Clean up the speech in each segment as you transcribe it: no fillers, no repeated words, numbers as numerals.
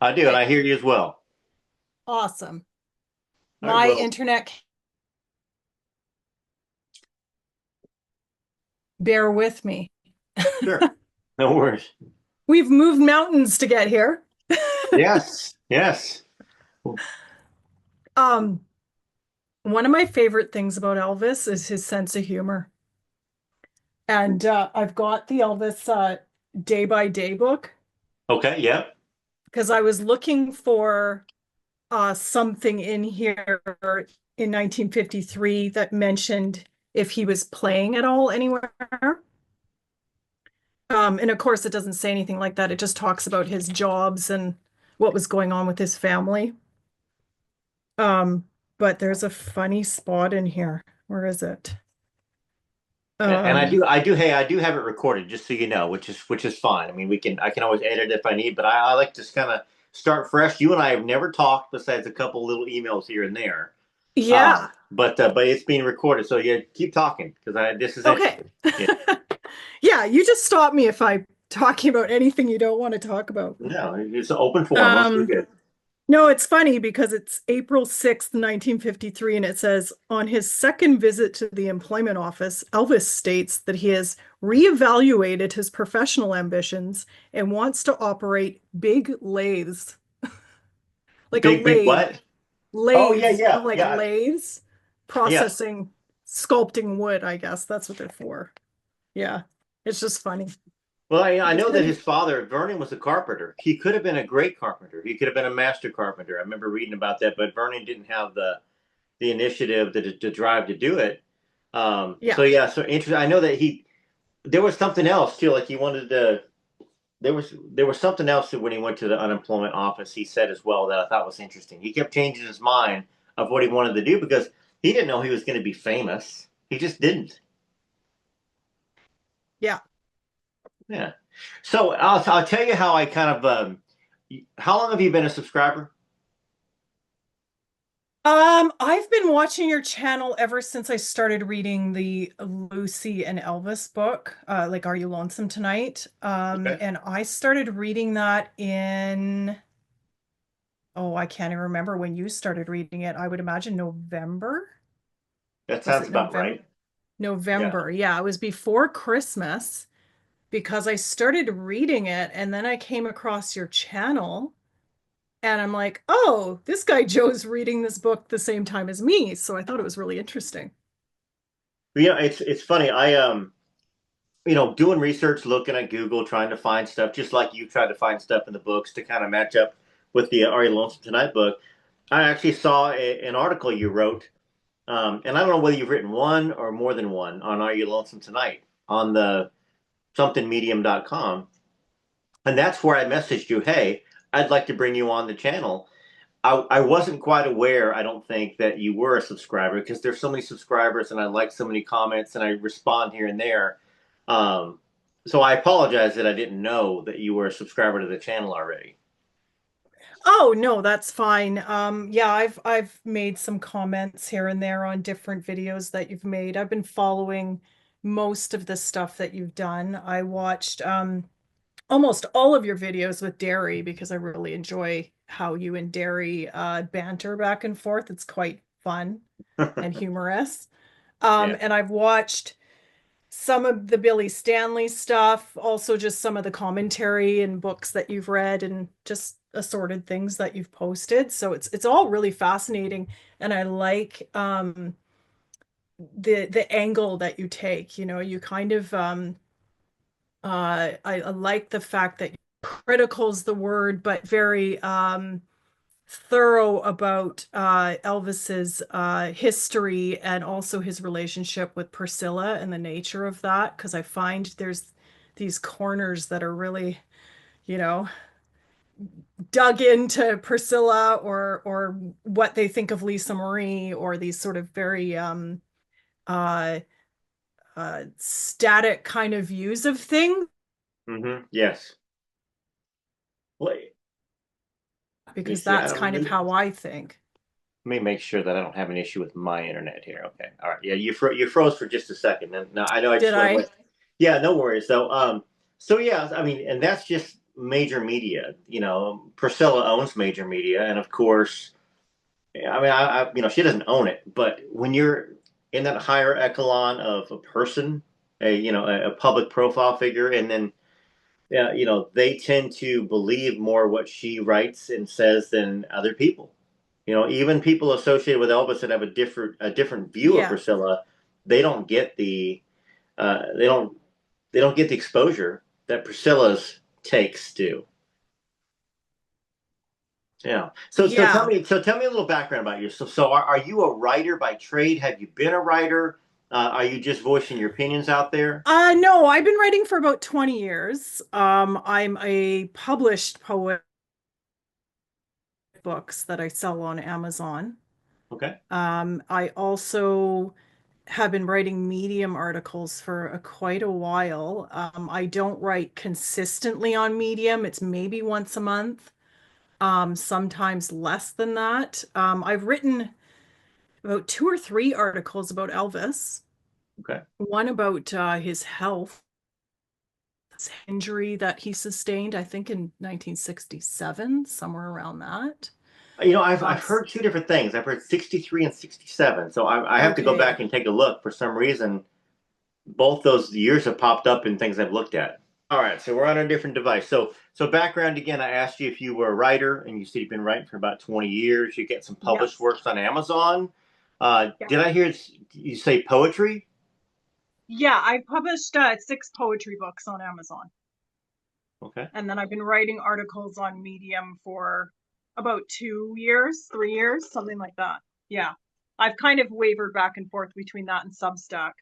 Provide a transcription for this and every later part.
I do, and Okay, I hear you as well. awesome. All right, My well, internet, bear with me. sure. No worries. We've moved mountains to get here. Yes, yes. Um, One of my favorite things about Elvis is his sense of humor. And I've got the Elvis day by day book Okay, yep. because I was looking for something in here in 1953 that mentioned if he was playing at all anywhere. And of course, it doesn't say anything like that. It just talks about his jobs and what was going on with his family. Um, but there's a funny spot in here. Where is it? And Um, hey, I do have it recorded, just so you know, which is fine. I mean, I can always edit if I need, but I like to kind of start fresh. You and I have never talked besides a couple little emails here and there. yeah. But it's being recorded, so yeah, keep talking because I this is Okay. interesting. Yeah. Yeah, you just stop me if I'm talking about anything you don't want to talk about. No, it's an open forum. Let's do Um, good. no, it's funny because it's April 6th, 1953, and it says on his second visit to the employment office, Elvis states that he has reevaluated his professional ambitions and wants to operate big lathes, like a Big lathe, what? Oh yeah, lathes, yeah, like yeah, lathes, yes. processing, sculpting wood, I guess that's what they're for. Yeah, it's just funny. Well, I He know that said, his father, Vernon, was a carpenter. He could have been a great carpenter. He could have been a master carpenter. I remember reading about that, but Vernon didn't have the initiative, the drive to do it. So yeah. yeah, so interesting. I know that he there was something else too. Like he wanted to. There was something else that when he went to the unemployment office, he said as well that I thought was interesting. He kept changing his mind of what he wanted to do because he didn't know he was going to be famous. He just didn't. Yeah. Yeah. So I'll tell you how I kind of how long have you been a subscriber? I've been watching your channel ever since I started reading the Lucy and Elvis book, like Are You Lonesome Tonight? Okay. And I started reading that in, oh, I can't even remember when you started reading it. I would imagine November. That Was sounds it about November? right. Yeah. November. Yeah, it was before Christmas because I started reading it and then I came across your channel. And I'm like, oh, this guy Joe's reading this book the same time as me. So I thought it was really interesting. But, yeah, it's funny. Doing research, looking at Google, trying to find stuff, just like you tried to find stuff in the books to kind of match up with the Are You Lonesome Tonight book. I actually saw an article you wrote, and I don't know whether you've written one or more than one on Are You Lonesome Tonight on the somethingmedium.com. And that's where I messaged you, hey, I'd like to bring you on the channel. I wasn't quite aware, I don't think, that you were a subscriber because there's so many subscribers and I like so many comments and I respond here and there. Um, so I apologize that I didn't know that you were a subscriber to the channel already. Oh, no, that's fine. Yeah, I've made some comments here and there on different videos that you've made. I've been following most of the stuff that you've done. I watched almost all of your videos with Derry because I really enjoy how you and Derry banter back and forth. It's quite fun and humorous. Yeah. And I've watched some of the Billy Stanley stuff, also just some of the commentary and books that you've read and just assorted things that you've posted. So it's all really fascinating and I like the angle that you take. You know, you kind of I like the fact that critical's the word, but very thorough about Elvis's history and also his relationship with Priscilla and the nature of that, because I find there's these corners that are really, you know, dug into Priscilla or what they think of Lisa Marie or these sort of very uh static kind of views of things Yes. Well, let me because see. I that's don't. kind of how I think. Let me make sure that I don't have an issue with my internet here. Okay. All right. Yeah, you froze for just a second. And now I know I Did just went. I? Yeah, no worries. So yeah, I mean, and that's just major media. Priscilla owns major media, and of course, I mean, she doesn't own it, but when you're in that higher echelon of a person, a public profile figure, and then they tend to believe more what she writes and says than other people. Even people associated with Elvis that have a different view of Yeah. Priscilla, they don't get the they don't get the exposure that Priscilla's takes do. Yeah. Yeah. So tell me a little background about you. So are you a writer by trade? Have you been a writer? Are you just voicing your opinions out there? No, I've been writing for about 20 years. I'm a published poet books that I sell on Amazon. Okay. I also have been writing Medium articles for quite a while. I don't write consistently on Medium. It's maybe once a month, sometimes less than that. I've written about two or three articles about Elvis, Okay. one about his health injury that he sustained, I think in 1967, somewhere around that. I've heard two different things. I've heard 63 and 67. So I have to go back Okay. and take a look. For some reason, both those years have popped up in things I've looked at. All right, so we're on a different device. So background again, I asked you if you were a writer, and you said you've been writing for about 20 years. You get some published Yes. works on Amazon. Yeah. Did I hear you say poetry? Yeah, I published six poetry books on Amazon. Okay. And then I've been writing articles on Medium for about 2 years, 3 years, something like that. Yeah. I've kind of wavered back and forth between that and Substack.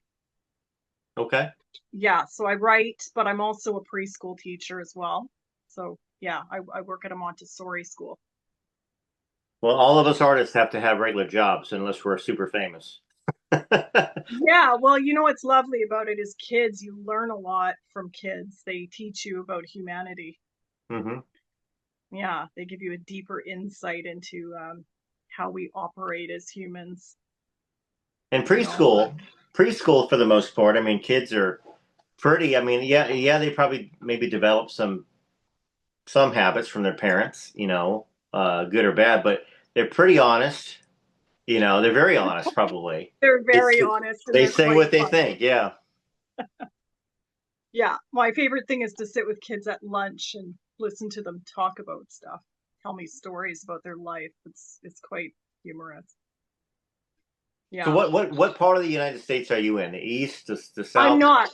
Okay. Yeah, so I write, but I'm also a preschool teacher as well. So yeah, I work at a Montessori school. Well, all of us artists have to have regular jobs unless we're super famous. Yeah, well, you know what's lovely about it is kids, you learn a lot from kids. They teach you about humanity. hmm Yeah, they give you a deeper insight into how we operate as humans, And you know. preschool for the most part. I mean, kids are pretty. I mean, yeah, they probably maybe develop some habits from their parents, good or bad, but they're pretty honest. They're very honest, probably. They're It's, very honest and they they're say quite what they funny. think. Yeah. Yeah, my favorite thing is to sit with kids at lunch and listen to them talk about stuff, tell me stories about their life. It's quite humorous. So Yeah. what part of the United States are you in? The east, the I'm south? not.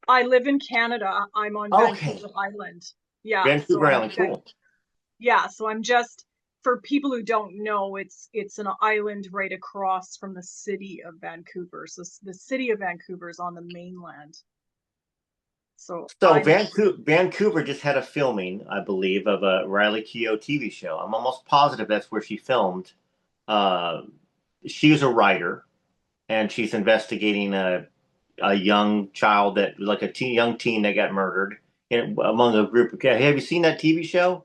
I live in Canada. I'm on Okay. Vancouver Island. Yeah, so Vancouver I'm Island, cool. yeah, so I'm just for people who don't know, it's an island right across from the city of Vancouver. So the city of Vancouver is on the mainland. So So I'm Vancouver just had a filming, I believe, of a Riley Keough TV show. I'm almost positive that's where she filmed. Uh, she was a writer, and she's investigating a young child like young teen that got murdered among a group of kids. Have you seen that TV show?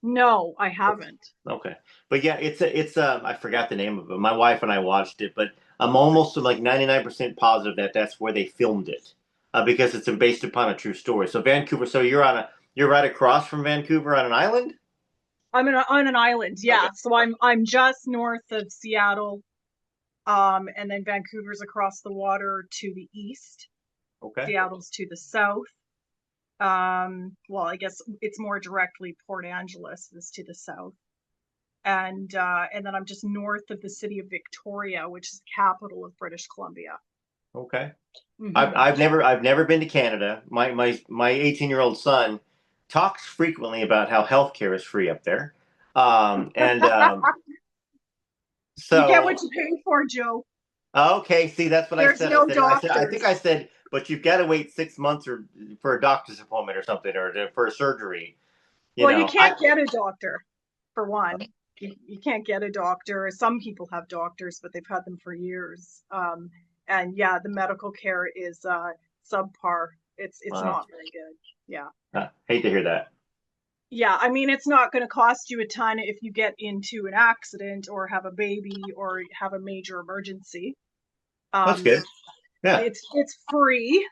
no, I haven't. Okay, but yeah, it's I forgot the name of it. My wife and I watched it, but I'm almost like 99% positive that that's where they filmed it, because it's based upon a true story. So Vancouver, so you're right across from Vancouver on an island. On an island, Okay, yeah. So I'm just north of Seattle, and then Vancouver's across the water to the east. okay, Seattle's to the south. Well, I guess it's more directly Port Angeles is to the south. And then I'm just north of the city of Victoria, which is the capital of British Columbia. okay. I've Hmm. I've never I've never been to Canada. My 18-year-old son talks frequently about how healthcare is free up there, and You get what so you pay for, Joe. okay. See, that's what I There's said. no I think doctors. I said, but you've got to wait 6 months or for a doctor's appointment or something, or for a surgery. You Well, you know, I can't get a doctor, for one. You can't get a doctor. Some people have doctors, but they've had them for years. And yeah, the medical care is subpar. It's wow, not very good. Yeah. hate to hear that. Yeah, I mean, it's not going to cost you a ton if you get into an accident or have a baby or have a major emergency. That's Um, good. Yeah, it's free,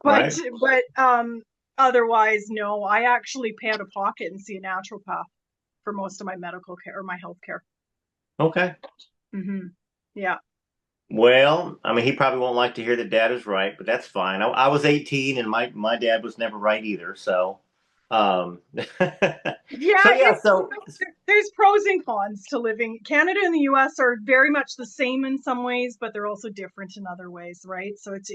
but right. but Otherwise, no. I actually pay out of pocket and see a naturopath for most of my medical care or my health care. Okay. Yeah. Well, I mean, he probably won't like to hear that dad is right, but that's fine. I was 18 and my dad was never right either. So, um, Yeah, so yeah, so there's pros and cons to living. Canada and the US are very much the same in some ways, but they're also different in other ways, right? So it's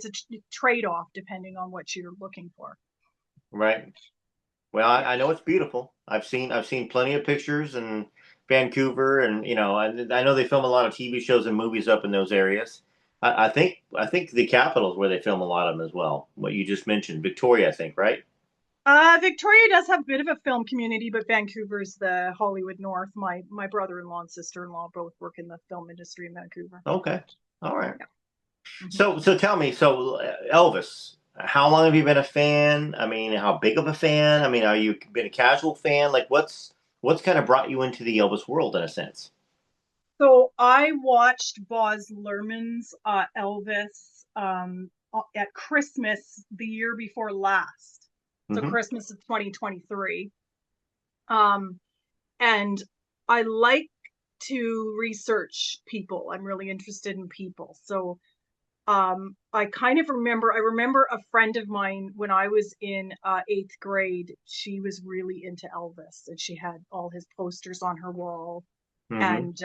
a trade-off depending on what you're looking for. right. Well, Yeah. I know it's beautiful. I've seen plenty of pictures in Vancouver, and I know they film a lot of TV shows and movies up in those areas. I think the capital is where they film a lot of them as well. What you just mentioned, Victoria, I think, right? Victoria does have a bit of a film community, but Vancouver's the Hollywood North. My brother-in-law and sister-in-law both work in the film industry in Vancouver. Okay, all right. Yeah. Hmm. So tell me, Elvis, how long have you been a fan? I mean, how big of a fan? I mean, are you been a casual fan? Like, what's kind of brought you into the Elvis world in a sense? So I watched Boz Luhrmann's Elvis at Christmas the year before last. So Hmm. Christmas of 2023. Um, and I like to research people. I'm really interested in people. So I remember a friend of mine when I was in eighth grade. She was really into Elvis, and she had all his posters on her wall, Hmm. and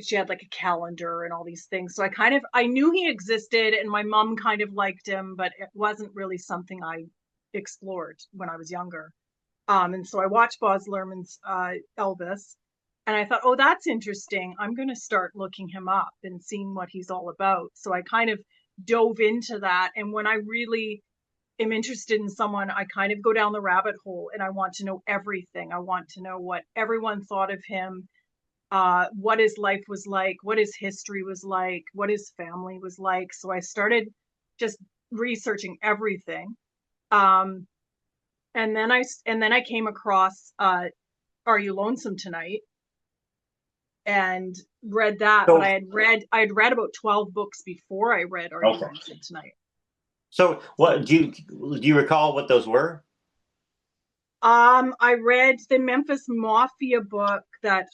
she had like a calendar and all these things. So I knew he existed, and my mom kind of liked him, but it wasn't really something I explored when I was younger. And so I watched Boz Luhrmann's Elvis, and I thought, oh, that's interesting. I'm going to start looking him up and seeing what he's all about. So I kind of dove into that. And when I really am interested in someone, I kind of go down the rabbit hole and I want to know everything. I want to know what everyone thought of him, what his life was like, what his history was like, what his family was like. So I started just researching everything. Um, and then I came across Are You Lonesome Tonight? And read that, but So I had read about 12 books before I read Are You okay. Lonesome Tonight? So what do you recall what those were? I read the Memphis Mafia book that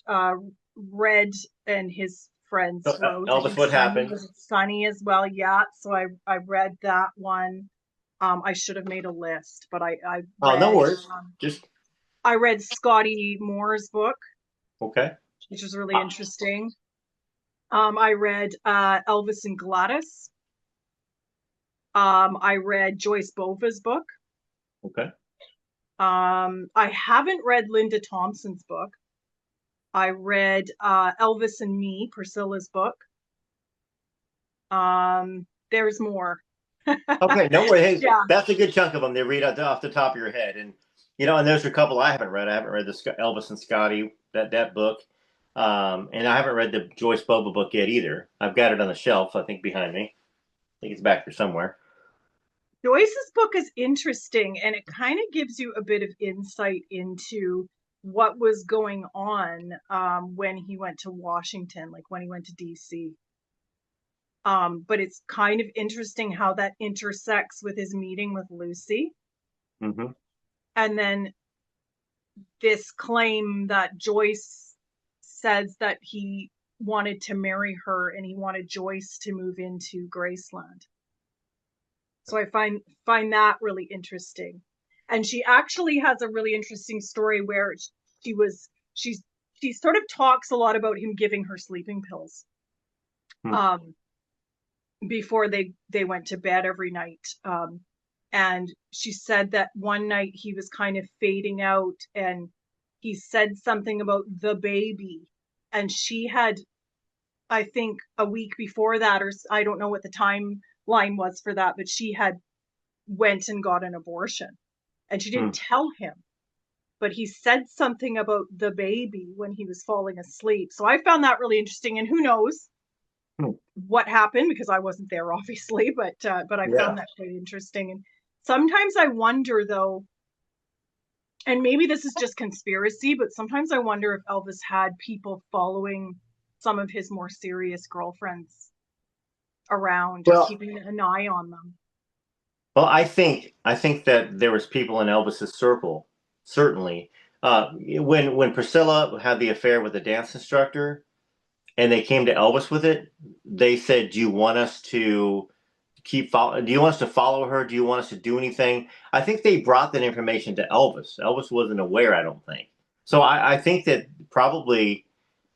Red and his friends wrote. I Elvis, think what Sunny happened? was it Sunny as well. Yeah, so I read that one. I should have made a list, but Oh, no worries. Just I read Scotty Moore's book, okay. which was really Uh, interesting. I read Elvis and Gladys. I read Joyce Bova's book. okay. I haven't read Linda Thompson's book. I read Elvis and Me, Priscilla's book. There's more. Okay, no worries. Hey, Yeah. that's a good chunk of them. They read off the top of your head, and and there's a couple I haven't read. I haven't read the Elvis and Scotty that book, and I haven't read the Joyce Boba book yet either. I've got it on the shelf, I think, behind me. I think it's back there somewhere. Joyce's book is interesting and it kind of gives you a bit of insight into what was going on when he went to Washington, like when he went to DC. But it's kind of interesting how that intersects with his meeting with Lucy. Hmm. And then this claim that Joyce says that he wanted to marry her and he wanted Joyce to move into Graceland. So I find that really interesting. And she actually has a really interesting story where she was she's she sort of talks a lot about him giving her sleeping pills Hmm. um before they went to bed every night. And she said that one night he was kind of fading out and he said something about the baby, and she had, I think, a week before that, or I don't know what the timeline was for that, but she had went and got an abortion and she Hmm. didn't tell him, but he said something about the baby when he was falling asleep. So I found that really interesting, and who knows Hmm. what happened because I wasn't there obviously, but I found Yeah. that quite interesting. And sometimes I wonder though, and maybe this is just conspiracy, but sometimes I wonder if Elvis had people following some of his more serious girlfriends around or Well, keeping an eye on them. Well, I think that there was people in Elvis's circle, certainly. When Priscilla had the affair with the dance instructor, and they came to Elvis with it, they said, "Do you want us to Do you want us to follow her? Do you want us to do anything?" I think they brought that information to Elvis. Elvis wasn't aware, I don't think. So I think that probably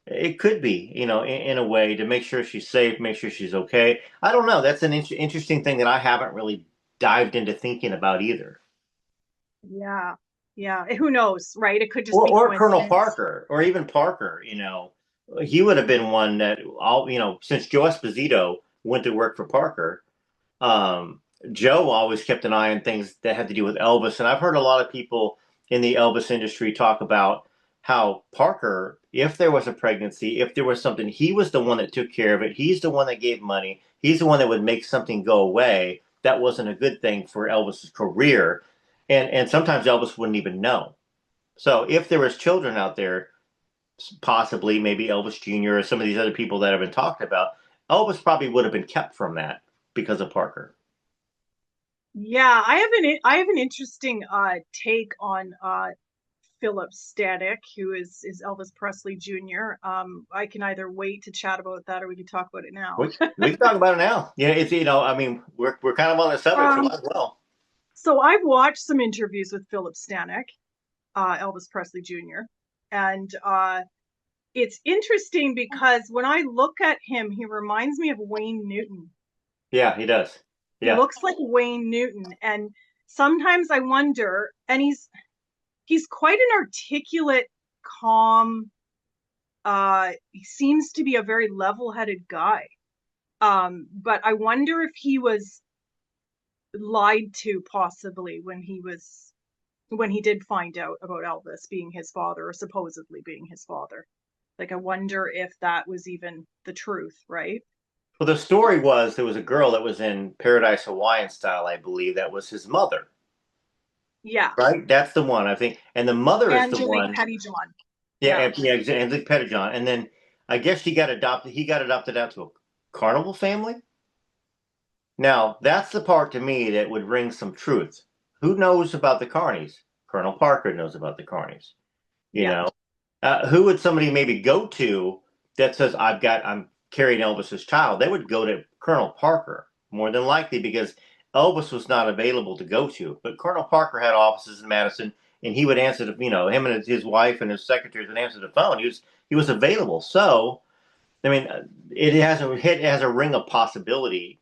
it could be, in a way to make sure she's safe, make sure she's okay. I don't know. That's an interesting thing that I haven't really dived into thinking about either. Yeah. Yeah. Who knows, right? It could just Or be or Colonel coincidence. Parker, or even Parker. He would have been one that all since Joe Esposito went to work for Parker. Um, Joe always kept an eye on things that had to do with Elvis, and I've heard a lot of people in the Elvis industry talk about how Parker, if there was a pregnancy, if there was something, he was the one that took care of it. He's the one that gave money. He's the one that would make something go away that wasn't a good thing for Elvis's career, and sometimes Elvis wouldn't even know. So if there was children out there, possibly maybe Elvis Jr. or some of these other people that have been talked about, Elvis probably would have been kept from that because of Parker. Yeah, I have an interesting take on Philip Stanek, who is Elvis Presley Jr. I can either wait to chat about that or we can talk about it now. We can talk about it now. Yeah, it's I mean, we're kind of on the subject, so Um, might as well. so I've watched some interviews with Philip Stanek, Elvis Presley Jr. And it's interesting because when I look at him, he reminds me of Wayne Newton. Yeah, he does. He Yeah. looks like Wayne Newton, and sometimes I wonder, and he's quite an articulate, calm, he seems to be a very level-headed guy. But I wonder if he was lied to possibly when he did find out about Elvis being his father or supposedly being his father. Like I wonder if that was even the truth, right? Well, the story was there was a girl that was in Paradise Hawaiian Style, I believe, that was his mother, Yeah. right? That's the one, I think. And the mother is the Angelique one. Pettyjohn. Yeah, Yeah. and the Pettijohn. And then I guess she got adopted. He got adopted out to a carnival family. Now, that's the part to me that would ring some truth. Who knows about the Carnies? Colonel Parker knows about the Carnies. You Yeah. know, who would somebody maybe go to that says, I'm carrying Elvis's child? They would go to Colonel Parker more than likely because Elvis was not available to go to. But Colonel Parker had offices in Madison, and he would answer him and his wife and his secretaries would answer the phone. He was available. So, I mean, it has a ring of possibility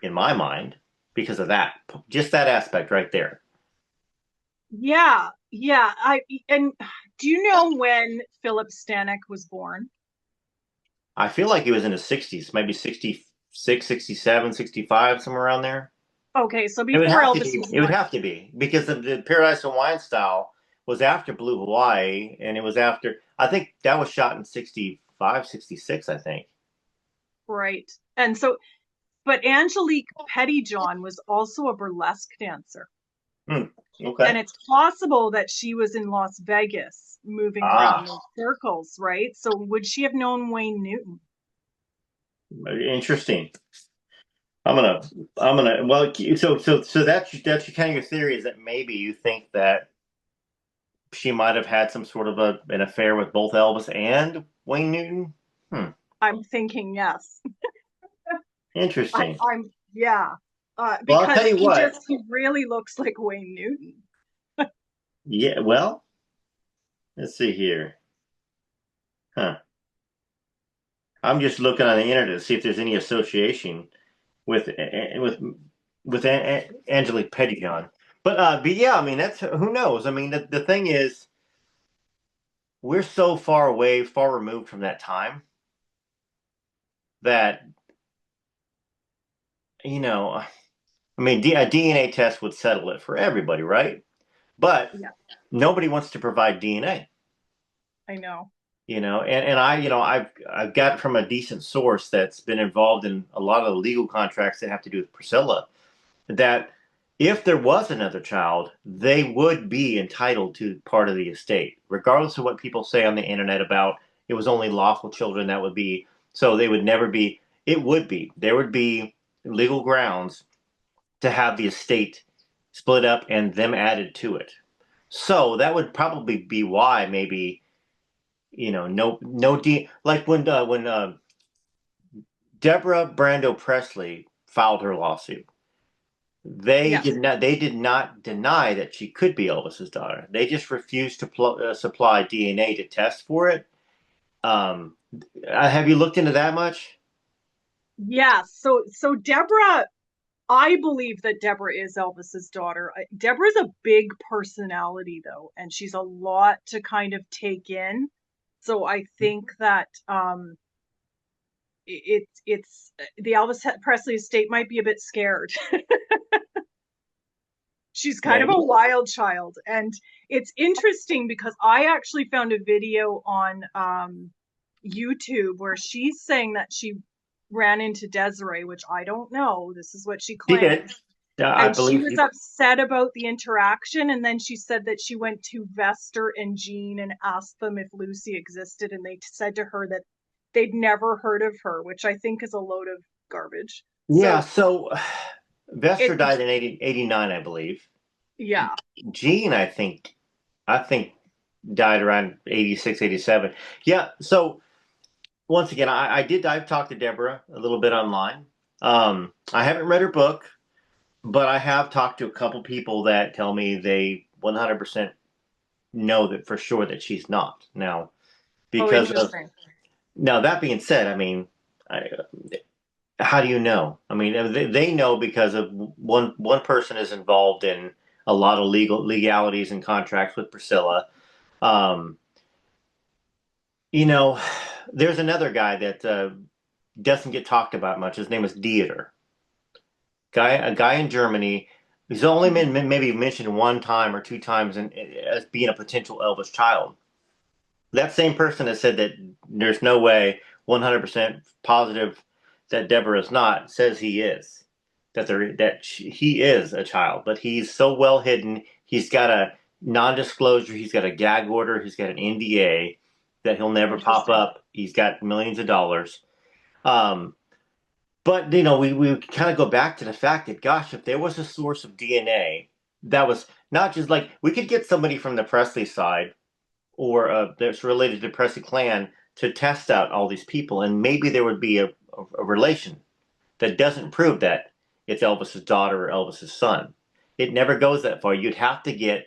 in my mind because of that, just that aspect right there. Yeah. Yeah. And do you know when Philip Stanek was born? I feel like he was in his 60s, maybe 66, 67, 65, somewhere around there. Okay, so It would before have to Elvis be. was It would born. have to be because the Paradise and Wine Style was after Blue Hawaii, and it was after. I think that was shot in 65, 66. I think. Right. And so, but Angelique Pettyjohn was also a burlesque dancer. Hmm. And Okay. it's possible that she was in Las Vegas moving around in Ah, those circles, right? So would she have known Wayne Newton? interesting. I'm gonna. I'm gonna. Well, so that's kind of your theory is that maybe you think that she might have had some sort of an affair with both Elvis and Wayne Newton. Hmm. I'm thinking yes. Interesting. Yeah. Well, I'll Because tell you what. he really looks like Wayne Newton. Yeah. Well, let's see here. Huh. I'm just looking on the internet to see if there's any association with Angelique Pettijohn. But yeah, I mean that's who knows. I mean the thing is, we're so far away, far removed from that time that you know. I mean, a DNA test would settle it for everybody, right? But Yeah, nobody wants to provide DNA. I know. And I've got from a decent source that's been involved in a lot of the legal contracts that have to do with Priscilla that if there was another child, they would be entitled to part of the estate, regardless of what people say on the internet about it was only lawful children that would be. So they would never be. It would be. There would be legal grounds to have the estate split up and them added to it. So that would probably be why maybe no D like when Deborah Brando Presley filed her lawsuit. Yes. They did not deny that she could be Elvis's daughter. They just refused to supply DNA to test for it. Um, have you looked into that much? Yeah. So Deborah, I believe that Deborah is Elvis's daughter. Deborah's a big personality though, and she's a lot to kind of take in. So I think that it's the Elvis Presley estate might be a bit scared. She's kind of a Maybe. wild child, and it's interesting because I actually found a video on YouTube where she's saying that she ran into Desiree, which I don't know. This is what she She did. claims. I And she believe was you. upset about the interaction, and then she said that she went to Vester and Jean and asked them if Lucy existed, and they said to her that they'd never heard of her, which I think is a load of garbage. Yeah. So So it, Vester died in 89, I believe. yeah. Gene, I think died around 86, 87. Yeah. So once again, I've talked to Deborah a little bit online. I haven't read her book, but I have talked to a couple people that tell me they 100% know that for sure that she's not now Oh, because of interesting. now that being said, I mean, how do you know? I mean, they know because of one person is involved in a lot of legalities and contracts with Priscilla. Um, you know, there's another guy that doesn't get talked about much. His name is Dieter. A guy in Germany. He's only Mhm. been maybe mentioned one time or two times as being a potential Elvis child. That same person has said that there's no way 100% positive that Deborah is not, says he is. He is a child, but he's so well hidden. He's got a non-disclosure, he's got a gag order, he's got an NDA that he'll never pop Interesting. up. He's got millions of dollars. Um, but we kind of go back to the fact that, gosh, if there was a source of DNA that was not just like we could get somebody from the Presley side or that's related to the Presley clan to test out all these people, and maybe there would be a relation that doesn't prove that it's Elvis's daughter or Elvis's son. It never goes that far. You'd have to get,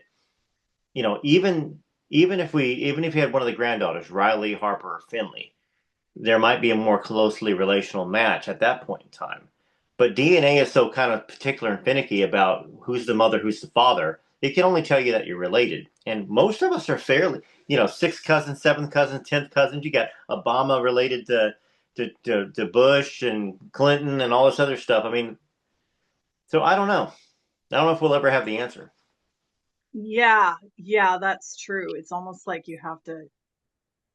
even if you had one of the granddaughters, Riley, Harper, or Finley, there might be a more closely relational match at that point in time. But DNA is so kind of particular and finicky about who's the mother, who's the father. It can only tell you that you're related. And most of us are fairly, sixth cousins, seventh cousins, 10th cousins. You got Obama related to Bush and Clinton and all this other stuff. I mean, so I don't know. I don't know if we'll ever have the answer. Yeah, yeah, that's true. It's almost like you have to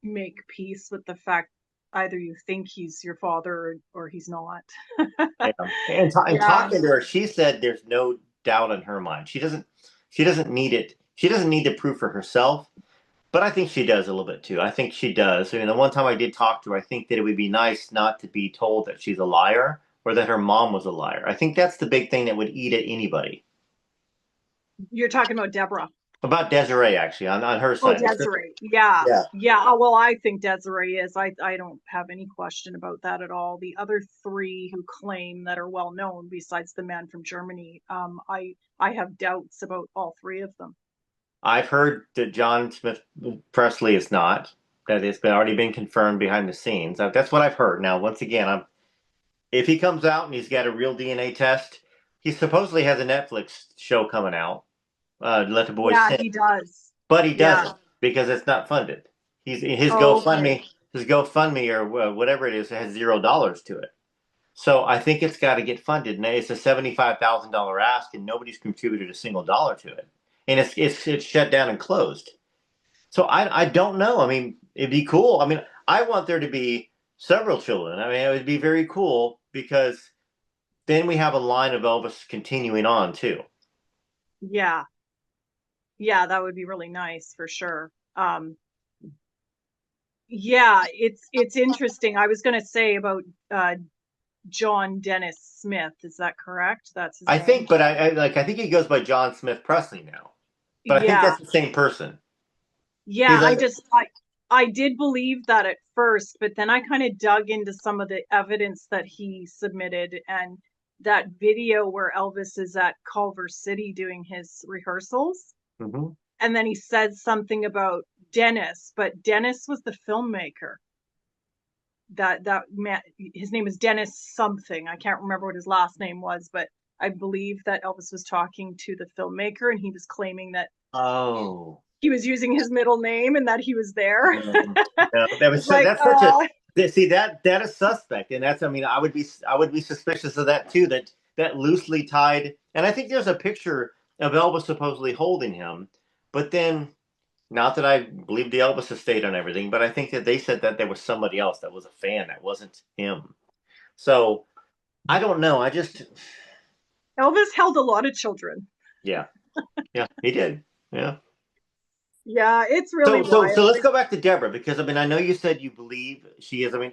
make peace with the fact either you think he's your father or he's not. Yeah. And Yeah, talking to her, she said there's no doubt in her mind. She doesn't need it. She doesn't need the proof for herself. But I think she does a little bit too. I think she does. I mean, the one time I did talk to her, I think that it would be nice not to be told that she's a liar or that her mom was a liar. I think that's the big thing that would eat at anybody. you're talking about Deborah. About Desiree, actually, on her Oh, side. Desiree. Yeah. Yeah. Yeah. Well, I think Desiree is. I don't have any question about that at all. The other three who claim that are well known, besides the man from Germany, I have doubts about all three of them. I've heard that John Smith Presley is not, that it's already been confirmed behind the scenes. That's what I've heard. Now, once again, if he comes out and he's got a real DNA test, he supposedly has a Netflix show coming out, Let the Boys Yeah, Sing. he does. But he Yeah. doesn't because it's not funded. His Okay. GoFundMe or whatever it is has $0 to it. So I think it's got to get funded, and it's a $75,000 ask, and nobody's contributed a single dollar to it, and it's shut down and closed. So I don't know. I mean, it'd be cool. I mean, I want there to be several children. I mean, it would be very cool because then we have a line of Elvis continuing on too. Yeah. Yeah, that would be really nice for sure. Yeah, it's interesting. I was going to say about John Dennis Smith. Is that correct? That's his I name. think, but I think he goes by John Smith Presley now. But I think Yeah. that's the same person. Yeah, He's like, I did believe that at first, but then I kind of dug into some of the evidence that he submitted and that video where Elvis is at Culver City doing his rehearsals. mhm. And then he said something about Dennis, but Dennis was the filmmaker. That man, his name is Dennis something. I can't remember what his last name was, but I believe that Elvis was talking to the filmmaker and he was claiming that Oh. he was using his middle name and that he was there. No, no, that was It's like, that's such a see that is suspect, and that's I mean I would be suspicious of that too. That loosely tied, and I think there's a picture of Elvis supposedly holding him, but then not that I believe the Elvis estate on everything, but I think that they said that there was somebody else that was a fan that wasn't him. So I don't know. I just Elvis held a lot of children. yeah yeah he did yeah. Yeah, it's really So wild. let's go back to Deborah because I mean I know you said you believe she is. I mean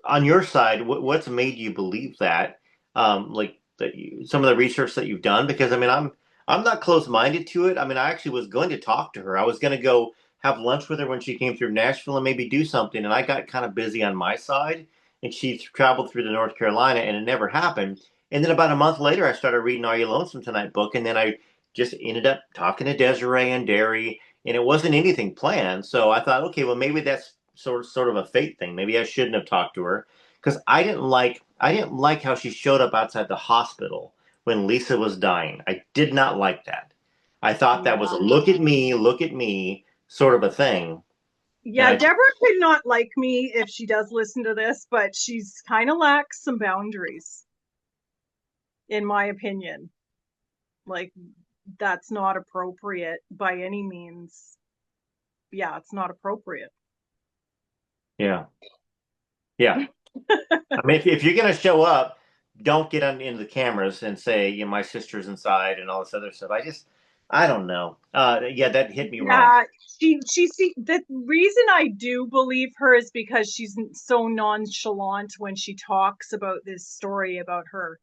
on your side, what's made you believe that? Like that some of the research that you've done, because I mean, I'm not close-minded to it. I mean, I actually was going to talk to her. I was going to go have lunch with her when she came through Nashville and maybe do something. And I got kind of busy on my side, and she traveled through to North Carolina, and it never happened. And then about a month later, I started reading Are You Lonesome Tonight book, and then I just ended up talking to Desiree and Derry, and it wasn't anything planned. So I thought, okay, well, maybe that's sort of a fate thing. Maybe I shouldn't have talked to her because I didn't like how she showed up outside the hospital when Lisa was dying. I did not like that. I thought that was a Yeah. look at me sort of a thing. And Yeah, I Deborah could not like me if she does listen to this, but she's kind of lacks some boundaries, in my opinion. Like, that's not appropriate by any means. Yeah, it's not appropriate. yeah yeah. I mean, if you're gonna show up, don't get on into the cameras and say, you know, my sister's inside and all this other stuff. I don't know. Yeah, that hit me wrong. Yeah, she see the reason I do believe her is because she's so nonchalant when she talks about this story about her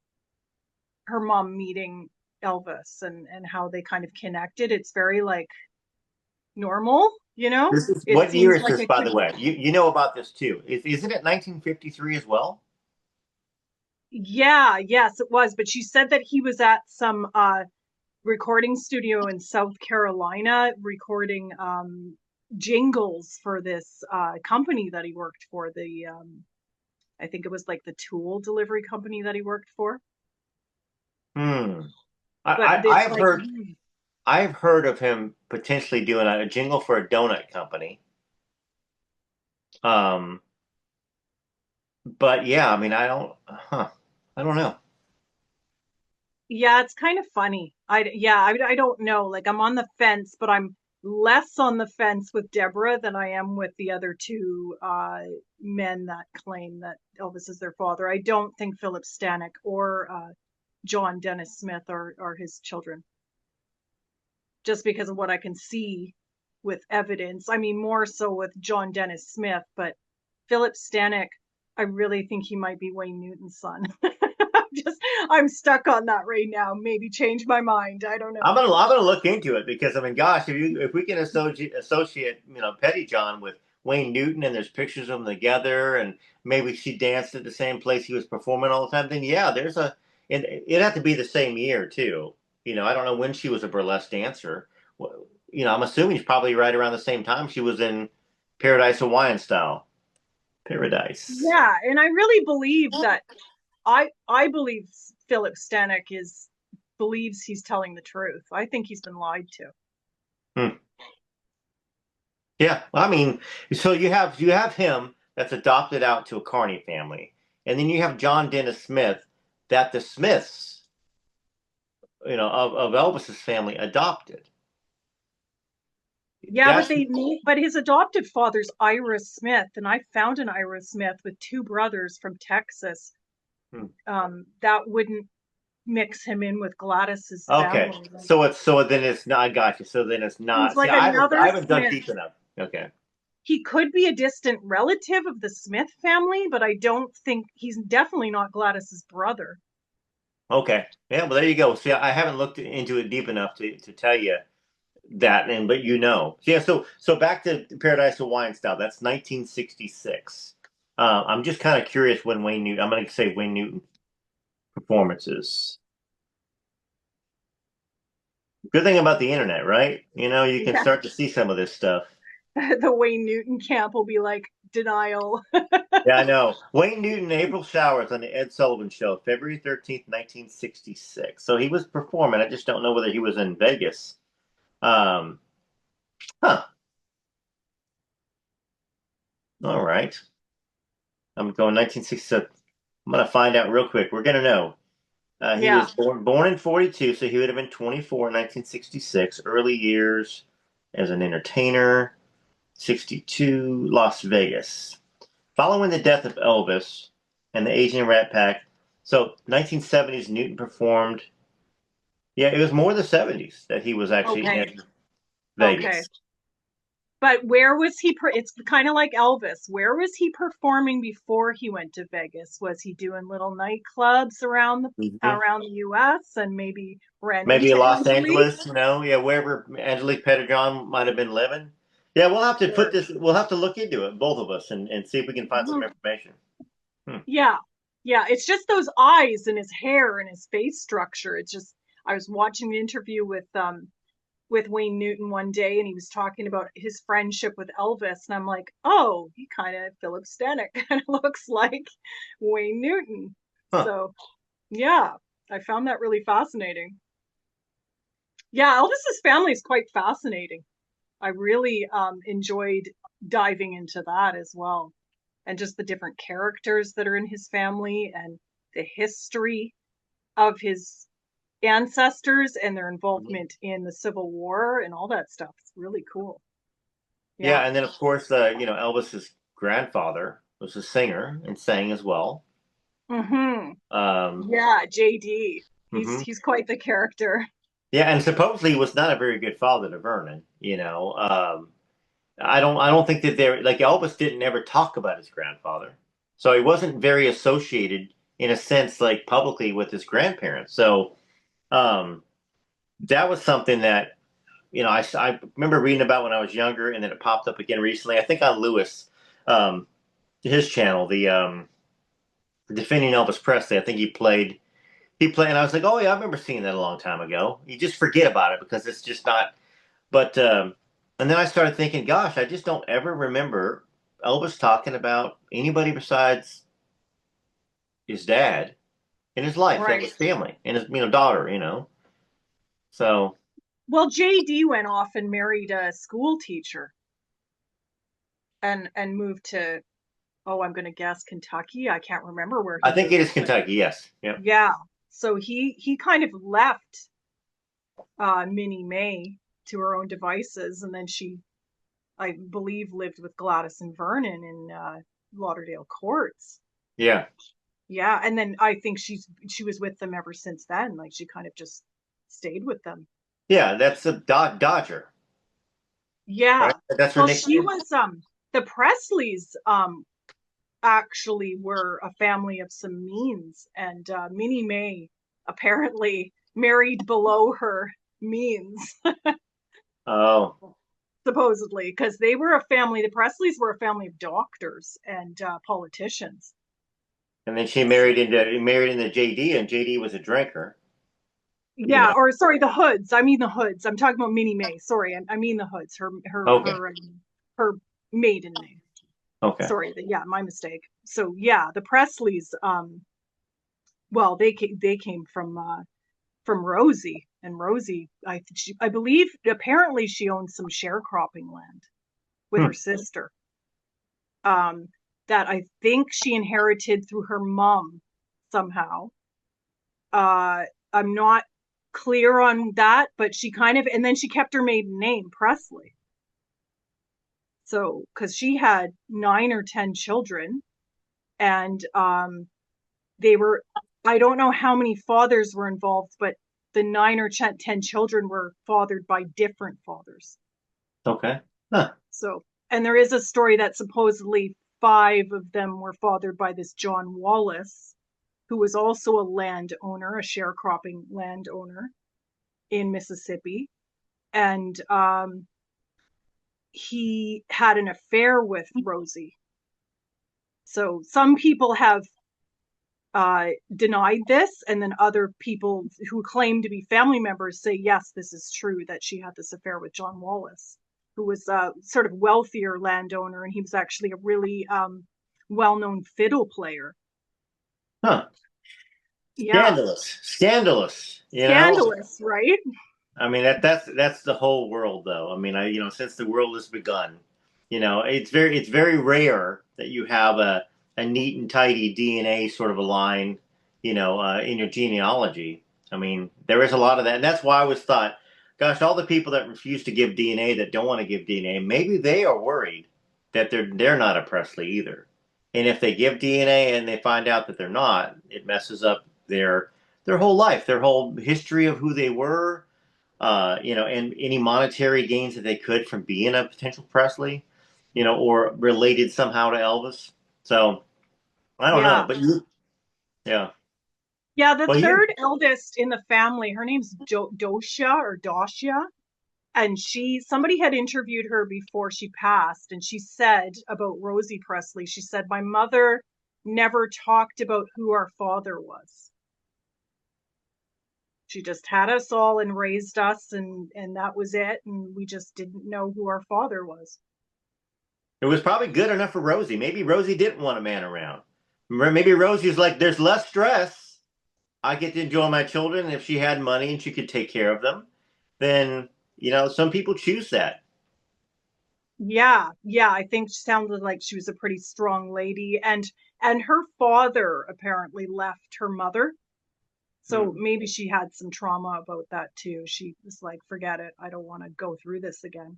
mom meeting Elvis and how they kind of connected. It's very like normal, you know? This is It what year seems is like this, it by could. the way? You know about this too. Isn't it 1953 as well? Yeah, yes, it was. But she said that he was at some recording studio in South Carolina recording jingles for this company that he worked for, the I think it was like the tool delivery company that he worked for. Hmm. But it's like, I've heard of him potentially doing a jingle for a donut company. Um, but yeah, I mean, I don't know. yeah, it's kind of funny. I don't know. Like I'm on the fence, but I'm less on the fence with Deborah than I am with the other two men that claim that Elvis is their father. I don't think Philip Stanek or John Dennis Smith are his children, just because of what I can see with evidence. I mean, more so with John Dennis Smith, but Philip Stanek, I really think he might be Wayne Newton's son. just I'm stuck on that right now. Maybe change my mind. I don't know. I'm gonna look into it because I mean, gosh, if we can associate you know Petty John with Wayne Newton and there's pictures of them together and maybe she danced at the same place he was performing all the time, then yeah, there's a and it had to be the same year too. You know, I don't know when she was a burlesque dancer. You know, I'm assuming it's probably right around the same time she was in Paradise Hawaiian Style. Paradise. Yeah, and I really believe that I believe Philip Stanek is believes he's telling the truth. I think he's been lied to. Hmm. Yeah, well, I mean, so you have him that's adopted out to a Carney family, and then you have John Dennis Smith that the Smiths, you know, of Elvis's family adopted. Yeah, but That's they need, but his adoptive father's Ira Smith, and I found an Ira Smith with two brothers from Texas. hmm. That wouldn't mix him in with Gladys's Okay. family. Like, So then it's not. I got you. So then it's he's not. See, like another I haven't dug Smith. deep enough. Okay. he could be a distant relative of the Smith family, but I don't think he's definitely not Gladys's brother. Okay. Yeah, well, there you go. See, I haven't looked into it deep enough to tell you that, and but you know. Yeah, so back to Paradise of Wine Style. That's 1966. I'm just kind of curious when Wayne Newton, I'm going to say Wayne Newton performances. Good thing about the internet, right? You know, you can Yeah. start to see some of this stuff. The Wayne Newton camp will be like denial. Yeah, I know. Wayne Newton, April Showers on the Ed Sullivan Show, February 13th, 1966. So he was performing. I just don't know whether he was in Vegas. Um, huh. All right. I'm going 1967. I'm going to find out real quick. We're going to know. He Yeah. was born in 42, so he would have been 24 in 1966. Early years as an entertainer, 62, Las Vegas. Following the death of Elvis and the Asian Rat Pack, so 1970s, Newton performed. Yeah, it was more the 70s that he was actually Okay. in Okay. Vegas. But where was he? It's kind of like Elvis. Where was he performing before he went to Vegas? Was he doing little nightclubs Mhm. around the U.S. and maybe renting Maybe to Los Angelique? Angeles, yeah, wherever Angelique Pettigrew might have been living. Yeah, we'll have to put Or this, we'll have to look into it, both of us, and see if we can find some Mhm. information. Hmm. Yeah, yeah. It's just those eyes and his hair and his face structure. It's just I was watching an interview with Wayne Newton one day, and he was talking about his friendship with Elvis, and I'm like, oh, he kind of Philip Stanek kind of looks like Wayne Newton. Huh. So yeah, I found that really fascinating. Yeah, Elvis's family is quite fascinating. I really enjoyed diving into that as well, and just the different characters that are in his family and the history of his ancestors and their Mhm. involvement in the Civil War and all that stuff. It's really cool. Yeah, Yeah. and then of course, Elvis's grandfather was a singer and sang as well. Hmm. Um, Yeah, JD. mhm. He's quite the character. Yeah, and supposedly he was not a very good father to Vernon. I don't think that they're like Elvis didn't ever talk about his grandfather, so he wasn't very associated in a sense, like publicly with his grandparents. So um, that was something that I remember reading about when I was younger, and then it popped up again recently. I think on Lewis, um, his channel, the Defending Elvis Presley. I think he played, and I was like, oh yeah, I remember seeing that a long time ago. You just forget about it because it's just not. But and then I started thinking, gosh, I just don't ever remember Elvis talking about anybody besides his dad in his life, Right. Elvis family, and his daughter. So Well, JD went off and married a school teacher and moved to, oh, I'm going to guess Kentucky. I can't remember where I he think it moved, is but Kentucky. Yes. Yep. yeah. So he kind of left Minnie May to her own devices, and then she, I believe, lived with Gladys and Vernon in Lauderdale Courts. Yeah. Yeah, and then I think she was with them ever since then. Like she kind of just stayed with them. Yeah. That's a Dodger, right? Yeah. That's her Well, she nickname. was the Presleys actually were a family of some means, and Minnie May apparently married below her means, Oh, supposedly, because they were a family. The Presleys were a family of doctors and politicians. and then she So married into JD, and JD was a drinker. You yeah, know. or sorry, the Hoods. I mean the Hoods. I'm talking about Minnie May. Sorry, I mean the Hoods. Okay. Her maiden name. Okay. Sorry, yeah, my mistake. So yeah, the Presleys. Well, they came from Rosie, and Rosie, I believe, apparently she owned some sharecropping land with her Hmm. sister. Um, that I think she inherited through her mom somehow. Uh, I'm not clear on that, but she kind of, and then she kept her maiden name, Presley. So, because she had 9 or 10 children, and they were, I don't know how many fathers were involved, but the 9 or 10 children were fathered by different fathers. Okay. Huh. So, And there is a story that supposedly five of them were fathered by this John Wallace, who was also a landowner, a sharecropping landowner in Mississippi. And he had an affair with Rosie. So some people have denied this, and then other people who claim to be family members say, yes, this is true, that she had this affair with John Wallace, who was a sort of wealthier landowner, and he was actually a really well-known fiddle player. Huh. Yeah. Scandalous. Scandalous. You know? Scandalous, right? I mean that's the whole world though. I mean, since the world has begun, it's very rare that you have a neat and tidy DNA sort of a line, in your genealogy. I mean, there is a lot of that, and that's why I always thought, gosh, all the people that refuse to give DNA, that don't want to give DNA, maybe they are worried that they're not a Presley either. And if they give DNA and they find out that they're not, it messes up their whole life, their whole history of who they were, and any monetary gains that they could from being a potential Presley, or related somehow to Elvis. So I don't know, Yeah. but yeah. Yeah, the Well, you, third eldest in the family, her name's Dosia or Dosia, and somebody had interviewed her before she passed, and she said about Rosie Presley, she said, my mother never talked about who our father was. She just had us all and raised us, and that was it, and we just didn't know who our father was. it was probably good enough for Rosie. Maybe Rosie didn't want a man around. Maybe Rosie was like, there's less stress. I get to enjoy my children. If she had money and she could take care of them, then, some people choose that. Yeah, yeah, I think she sounded like she was a pretty strong lady, and her father apparently left her mother. So Hmm. maybe she had some trauma about that too. She was like, forget it. I don't want to go through this again.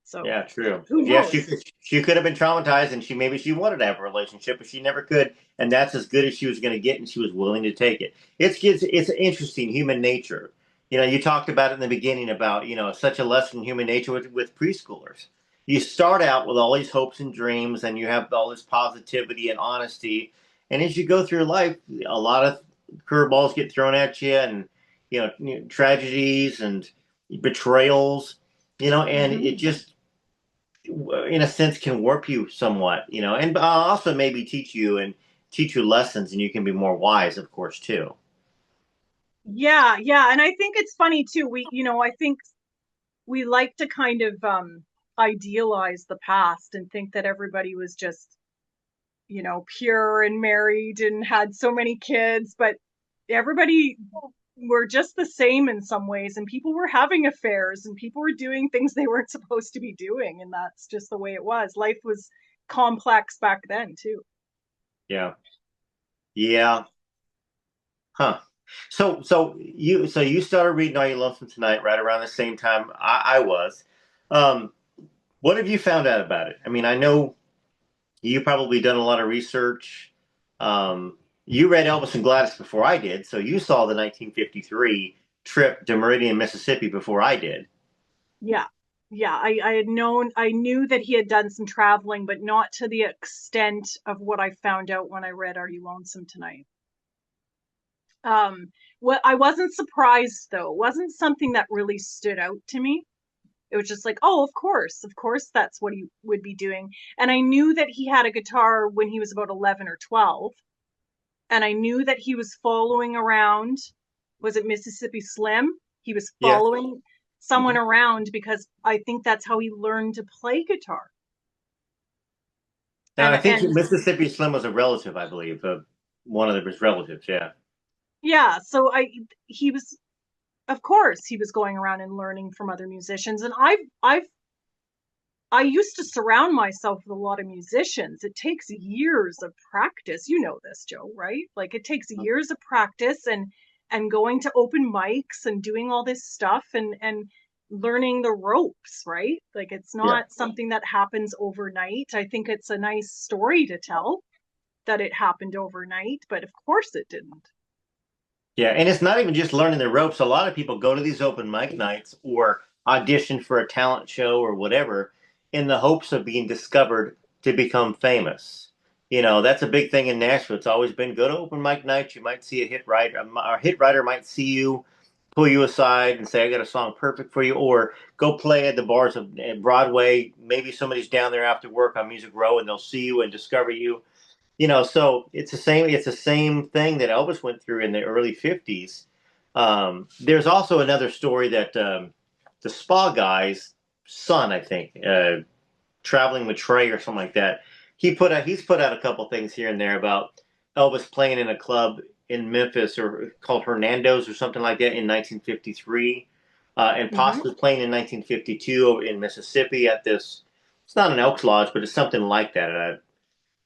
So Yeah, true. who Yeah, knows? she could have been traumatized, and maybe she wanted to have a relationship, but she never could, and that's as good as she was going to get, and she was willing to take it. It's interesting human nature. You talked about it in the beginning about such a lesson in human nature with preschoolers. You start out with all these hopes and dreams, and you have all this positivity and honesty, and as you go through life, a lot of curveballs get thrown at you, and tragedies and betrayals. And it Hmm. just in a sense can warp you somewhat, and also maybe teach you lessons, and you can be more wise, of course, too. Yeah, yeah. And I think it's funny too. I think we like to kind of idealize the past and think that everybody was just, pure and married and had so many kids, but everybody were just the same in some ways, and people were having affairs and people were doing things they weren't supposed to be doing, and that's just the way it was. Life was complex back then too. Yeah, yeah, huh. So you started reading Are You Lonesome Tonight right around the same time I was. Um, what have you found out about it? I mean, I know you probably done a lot of research. You read Elvis and Gladys before I did, so you saw the 1953 trip to Meridian, Mississippi before I did. Yeah, yeah. I knew that he had done some traveling, but not to the extent of what I found out when I read Are You Lonesome Tonight. What I wasn't surprised though, it wasn't something that really stood out to me. It was just like, oh, of course, that's what he would be doing. And I knew that he had a guitar when he was about 11 or 12. And I knew that he was following around, was it Mississippi Slim? He was Yeah. following someone Mhm. around because I think that's how he learned to play guitar. And And I think and Mississippi Slim was a relative, I believe, one of his relatives. Yeah. yeah, so I he was, of course he was going around and learning from other musicians, and I used to surround myself with a lot of musicians. It takes years of practice. You know this, Joe, right? Like it takes years of practice and going to open mics and doing all this stuff and learning the ropes, right? Like it's Yeah. not something that happens overnight. I think it's a nice story to tell that it happened overnight, but of course it didn't. Yeah. And it's not even just learning the ropes. A lot of people go to these open mic nights or audition for a talent show or whatever, in the hopes of being discovered to become famous. That's a big thing in Nashville. It's always been go to open mic nights. You might see a hit writer. A hit writer might see you, pull you aside and say, I got a song perfect for you, or go play at the bars of at Broadway. Maybe somebody's down there after work on Music Row and they'll see you and discover you. So it's the same thing that Elvis went through in the early 50s. There's also another story that the Spa guy's son, I think, traveling with Trey or something like that. He's put out a couple things here and there about Elvis playing in a club in Memphis or called Hernando's or something like that in 1953, and Hmm. possibly playing in 1952 in Mississippi at this. It's not an Elks Lodge, but it's something like that.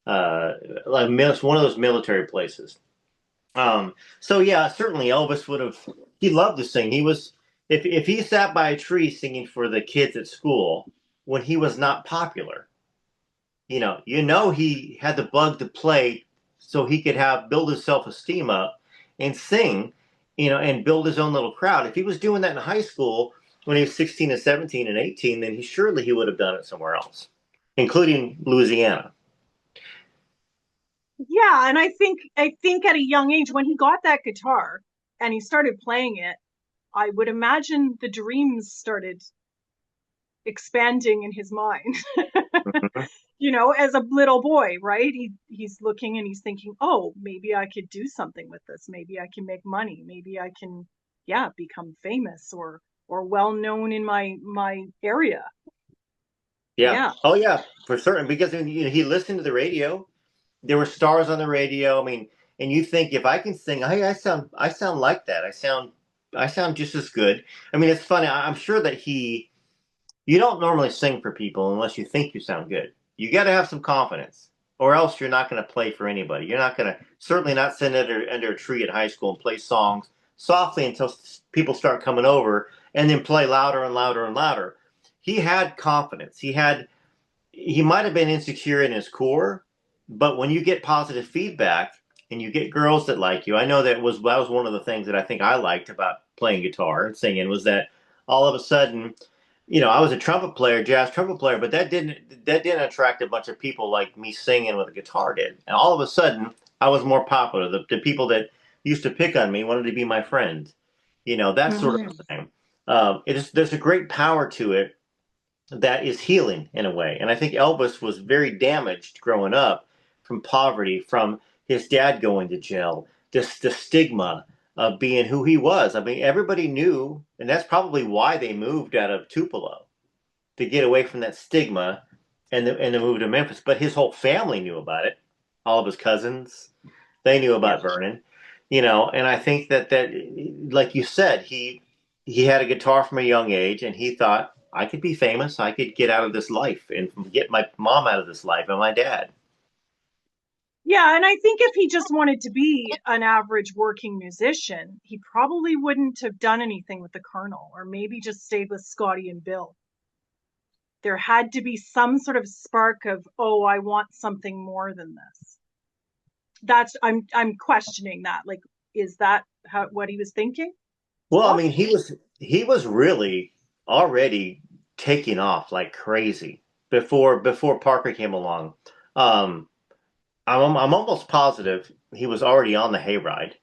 Like one of those military places. So yeah, certainly Elvis would have. He loved to sing. He was if he sat by a tree singing for the kids at school when he was not popular. He had the bug to play so he could have build his self esteem up and sing, and build his own little crowd. If he was doing that in high school when he was 16 and 17 and 18, then he would have done it somewhere else, including Louisiana. Yeah, and I think at a young age when he got that guitar and he started playing it, I would imagine the dreams started expanding in his mind. Mhm. As a little boy, right? He's looking and he's thinking, "Oh, maybe I could do something with this. Maybe I can make money. Maybe I can, yeah, become famous or well known in my area." Yeah. Yeah. Oh, yeah, for certain. Because he listened to the radio. There were stars on the radio. I mean, and you think if I can sing, I sound like that. I sound just as good. I mean, it's funny. I'm sure that you don't normally sing for people unless you think you sound good. You got to have some confidence, or else you're not going to play for anybody. You're not going to certainly not sit under a tree at high school and play songs softly until people start coming over, and then play louder and louder and louder. He had confidence. He might have been insecure in his core, but when you get positive feedback and you get girls that like you, I know that was one of the things that I think I liked about playing guitar and singing was that all of a sudden, I was a trumpet player, jazz trumpet player, but that didn't attract a bunch of people like me singing with a guitar did. And all of a sudden, I was more popular. The people that used to pick on me wanted to be my friend. That sort of Hmm. thing. There's a great power to it that is healing in a way. And I think Elvis was very damaged growing up from poverty, from his dad going to jail, just the stigma of being who he was. I mean, everybody knew, and that's probably why they moved out of Tupelo to get away from that stigma and to move to Memphis. But his whole family knew about it. All of his cousins, they knew Yeah. about Vernon, and I think that like you said, he had a guitar from a young age, and he thought I could be famous, I could get out of this life and get my mom out of this life and my dad. Yeah, and I think if he just wanted to be an average working musician, he probably wouldn't have done anything with the Colonel, or maybe just stayed with Scotty and Bill. There had to be some sort of spark of, oh, I want something more than this. I'm questioning that. Like, is that what he was thinking? Well, I Well, mean, he was really already taking off like crazy before Parker came along. Um, I'm almost positive he was already on the hayride.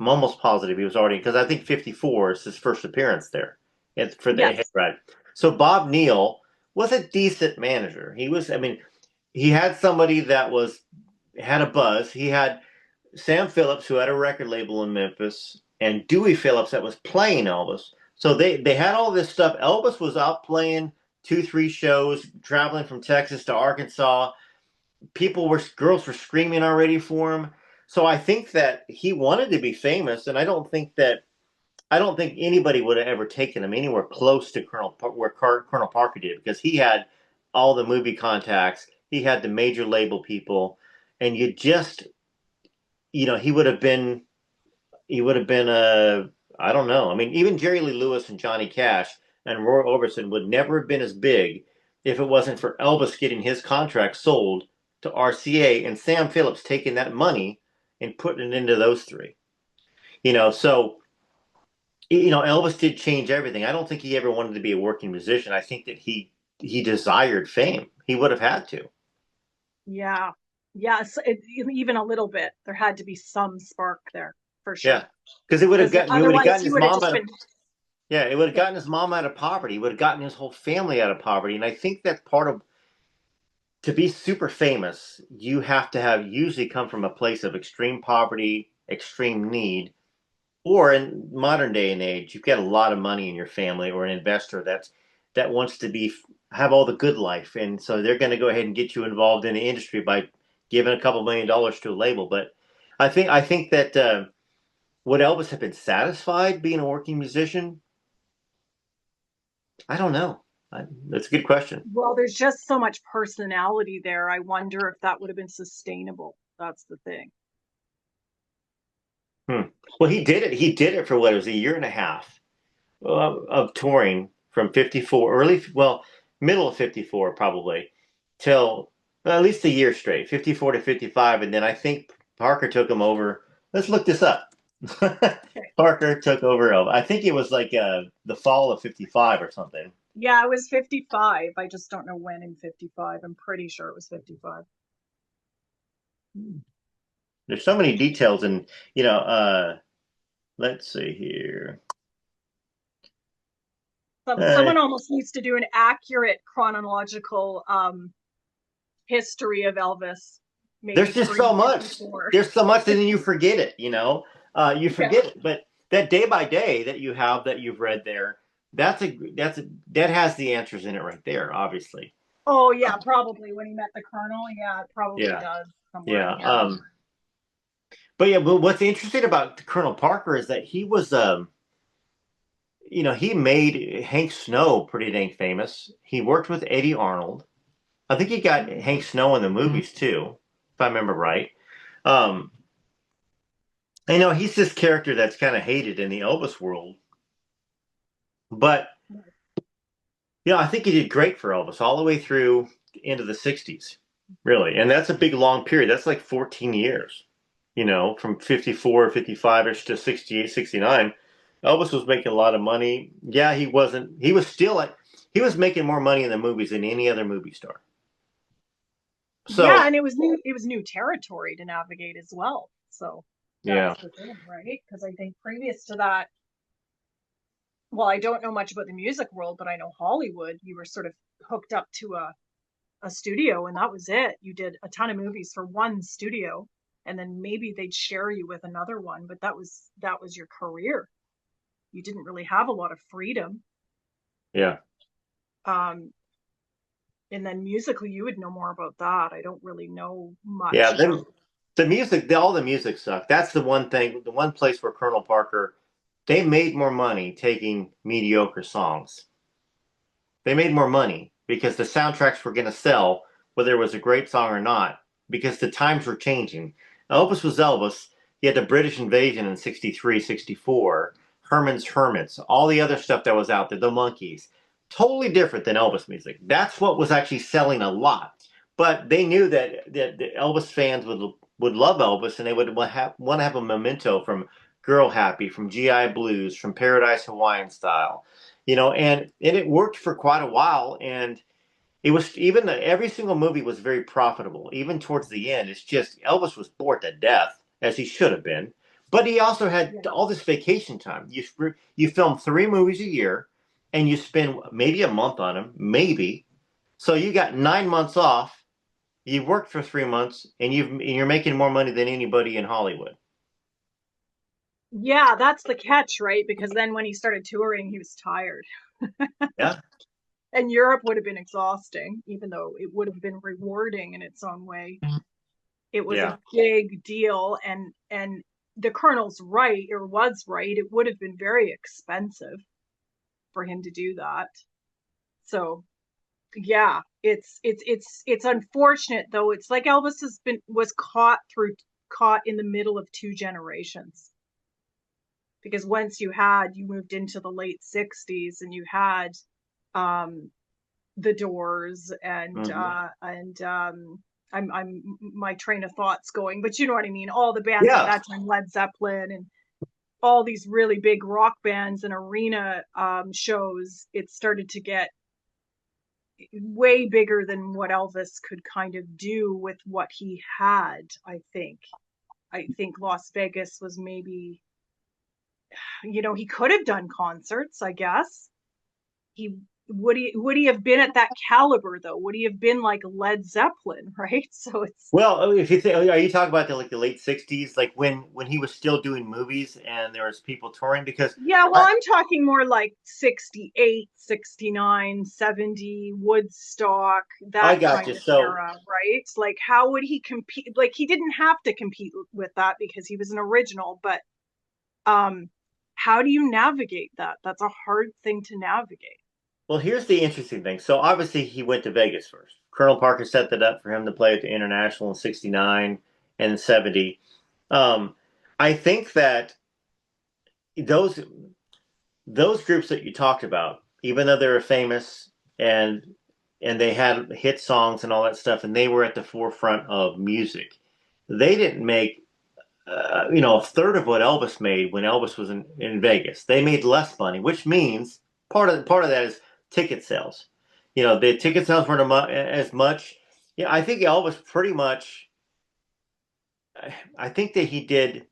I'm almost positive he was already because I think 54 is his first appearance there. It's for the yes. hayride. So Bob Neal was a decent manager. I mean, he had somebody that had a buzz. He had Sam Phillips, who had a record label in Memphis, and Dewey Phillips that was playing Elvis. So they had all this stuff. Elvis was out playing 2, 3 shows, traveling from Texas to Arkansas. Girls were screaming already for him. So I think that he wanted to be famous, and I don't think anybody would have ever taken him anywhere close to Colonel Parker did because he had all the movie contacts, he had the major label people, and he would have been a I don't know. I mean, even Jerry Lee Lewis and Johnny Cash and Roy Orbison would never have been as big if it wasn't for Elvis getting his contract sold to RCA and Sam Phillips taking that money and putting it into those three. So Elvis did change everything. I don't think he ever wanted to be a working musician. I think that he he desired fame. He would have had to. Yeah. Yes, even a little bit. There had to be some spark there for Yeah, sure. because it would have Because gotten, it would have otherwise gotten he his would have mom just out of, been, yeah, it would have yeah. gotten his mom out of poverty. It would have gotten his whole family out of poverty. And I think that's part of, to be super famous, you have to have usually come from a place of extreme poverty, extreme need, or in modern day and age, you've got a lot of money in your family or an investor that wants to be have all the good life, and so they're going to go ahead and get you involved in the industry by giving a couple $1 million to a label. But I think that would Elvis have been satisfied being a working musician? I don't know. That's a good question. Well, there's just so much personality there. I wonder if that would have been sustainable. That's the thing. Hmm. Well, he did it. He did it for what, it was a year and a half of touring from 54, well, middle of 54 probably, till at least a year straight, 54 to 55. And then I think Parker took him over. Let's look this up. Okay. Parker took over. I think it was like the fall of 55 or something. Yeah, it was 55. I just don't know when in 55. I'm pretty sure it was 55. There's so many details, and let's see here. Someone almost needs to do an accurate chronological history of Elvis, maybe There's just so much. pre-54. There's so much, and then you forget it. You Yeah. forget it. But that day by day that you have that you've read there, that has the answers in it right there. Obviously. Oh yeah, probably when he met the Colonel. Yeah, it probably Yeah. does somewhere Yeah. in here. But yeah. But what's interesting about Colonel Parker is that he was he made Hank Snow pretty dang famous. He worked with Eddie Arnold. I think he got Hank Snow in the movies too, if I remember right. Um, he's this character that's kind of hated in the Elvis world, but I think he did great for Elvis all the way through into the '60s, really, and that's a big long period. That's like 14 years, from 54, 55ish to 68, 69. Elvis was making a lot of money. Yeah, he wasn't. He was still like he was making more money in the movies than any other movie star. Yeah, So and it was new territory to navigate as well. So yeah, that's the thing, right? Because I think previous to that, well, I don't know much about the music world, but I know Hollywood, you were sort of hooked up to a studio and that was it. You did a ton of movies for one studio and then maybe they'd share you with another one, but that was your career. You didn't really have a lot of freedom. yeah. Um, and then musically, you would know more about that. I don't really know much Yeah, about. then the music, all the music stuff. That's the one thing, the one place where Colonel Parker, they made more money taking mediocre songs. They made more money because the soundtracks were going to sell, whether it was a great song or not, because the times were changing. Elvis was Elvis. He had the British invasion in 63, 64, Herman's Hermits, all the other stuff that was out there, the Monkees. Totally different than Elvis music. That's what was actually selling a lot. But they knew that the Elvis fans would love Elvis, and they would want to have a memento from Girl Happy, from GI Blues, from Paradise Hawaiian Style, and it worked for quite a while, and it was every single movie was very profitable, even towards the end. It's just Elvis was bored to death, as he should have been, but he also had Yeah. all this vacation time. You film 3 movies a year, and you spend maybe a month on them, maybe. So you got 9 months off. You worked for 3 months, and you're making more money than anybody in Hollywood. Yeah, that's the catch, right? Because then when he started touring, he was tired. Yeah, And Europe would have been exhausting, even though it would have been rewarding in its own way. It was yeah, a big deal, and the Colonel's right, or was right. It would have been very expensive for him to do that. So yeah, it's unfortunate though. It's like Elvis was caught in the middle of two generations. Because once you moved into the late 60s and you had um the Doors hmm, and I'm my train of thoughts going, but you know what I mean, all the bands at yeah, that time, Led Zeppelin and all these really big rock bands and arena shows. It started to get way bigger than what Elvis could kind of do with what he had, I think. I think Las Vegas was maybe, he could have done concerts, I guess. He would he have been at that caliber though? Would he have been like Led Zeppelin, right? So it's Well, if you think, are you talking about the late '60s, like when he was still doing movies and there was people touring? Because yeah, well, I, I'm talking more like 68, 69, 70, Woodstock, I that got kind you. of So, era, right? Like how would he compete? Like he didn't have to compete with that because he was an original, but um how do you navigate that? That's a hard thing to navigate. well, here's the interesting thing. So obviously he went to Vegas first. Colonel Parker set that up for him to play at the International in '69 and '70. Um, I think that those those groups that you talked about, even though they were famous and they had hit songs and all that stuff, and they were at the forefront of music, they didn't make a third of what Elvis made when Elvis was in Vegas. They made less money, which means part of that is ticket sales. The ticket sales weren't as much. Yeah, I think Elvis pretty much. I think that he did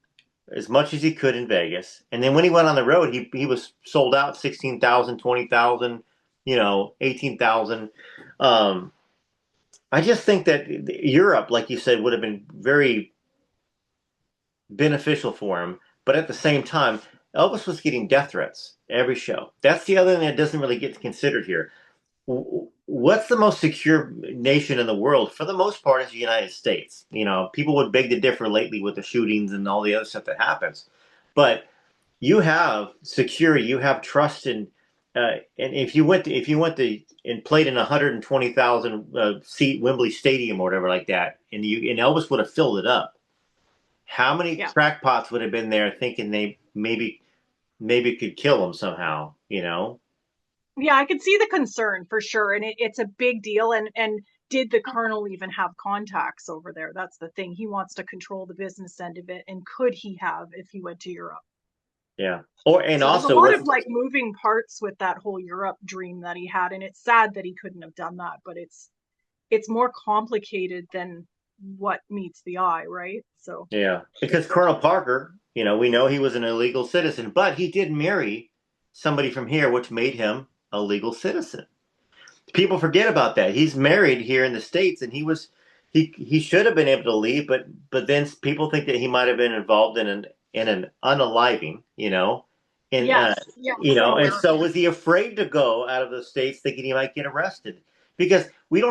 as much as he could in Vegas. And then when he went on the road, he was sold out 16,000, 20,000, 18,000. Um, I just think that Europe, like you said, would have been very beneficial for him. But at the same time, Elvis was getting death threats every show. That's the other thing that doesn't really get considered here. What's the most secure nation in the world? For the most part, is the United States. People would beg to differ lately with the shootings and all the other stuff that happens. But you have security, you have trust in, and if you went to and played in 120,000 seat Wembley Stadium or whatever like that, and Elvis would have filled it up. How many Yeah. crackpots would have been there thinking they maybe could kill him somehow? Yeah, I could see the concern for sure, and it's a big deal. And did the colonel even have contacts over there? That's the thing. He wants to control the business end of it, and could he have if he went to Europe? Yeah. Or and So there's a also lot was of like moving parts with that whole Europe dream that he had, and it's sad that he couldn't have done that. But it's more complicated than what meets the eye, right? So Yeah, because Colonel Parker, we know he was an illegal citizen, but he did marry somebody from here, which made him a legal citizen. People forget about that. He's married here in the States, and he should have been able to leave, but then people think that he might have been involved in an unaliving, and yes, yes, I'm and aware of so that. was he afraid to go out of the States thinking he might get arrested? Because they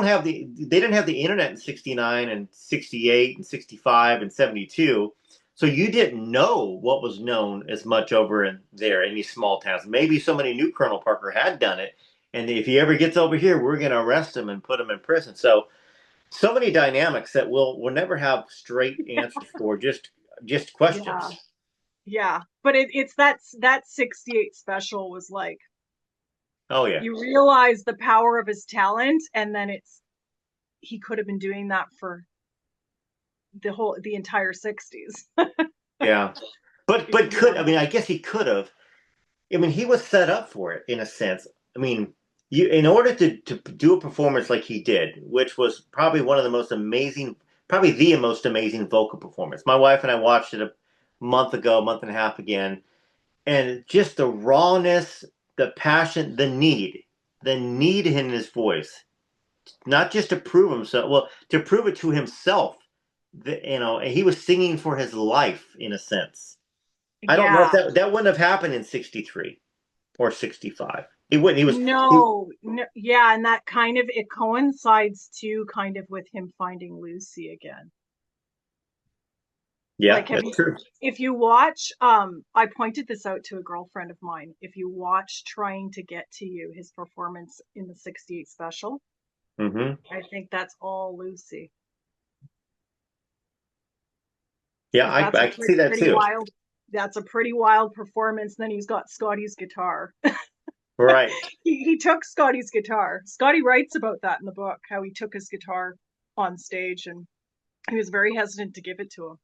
didn't have the internet in '69 and '68 and '65 and '72, so you didn't know what was known as much over in there in these small towns. Maybe somebody knew Colonel Parker had done it, and if he ever gets over here, we're going to arrest him and put him in prison. So many dynamics that we'll never have straight answers for, just Yeah, questions. yeah. But it's that 68 special was like Oh yeah, you realize the power of his talent, and then it's he could have been doing that for the entire 60s. yeah. But Yeah. I mean, I guess he could have. I mean, he was set up for it in a sense. I mean, in order to do a performance like he did, which was probably one of the most amazing, probably the most amazing vocal performance. My wife and I watched it a month ago, month and a half again, and just the rawness, the passion, the need in his voice, not just to prove himself, well, to prove it to himself. And he was singing for his life in a sense. I don't know if Yeah. that wouldn't have happened in '63 or '65. He wouldn't. No, no, yeah, and that kind of it coincides too kind of with him finding Lucy again. Yeah, Like have that's you true. if you watch I pointed this out to a girlfriend of mine. If you watch Trying to Get to You, his performance in the 68 special, Hmm. I think that's all Lucy. Yeah, Because that's a I can see that pretty too. wild that's a pretty wild performance. Then he's got Scotty's guitar. Right. He took Scotty's guitar. Scotty writes about that in the book, how he took his guitar on stage and he was very hesitant to give it to him.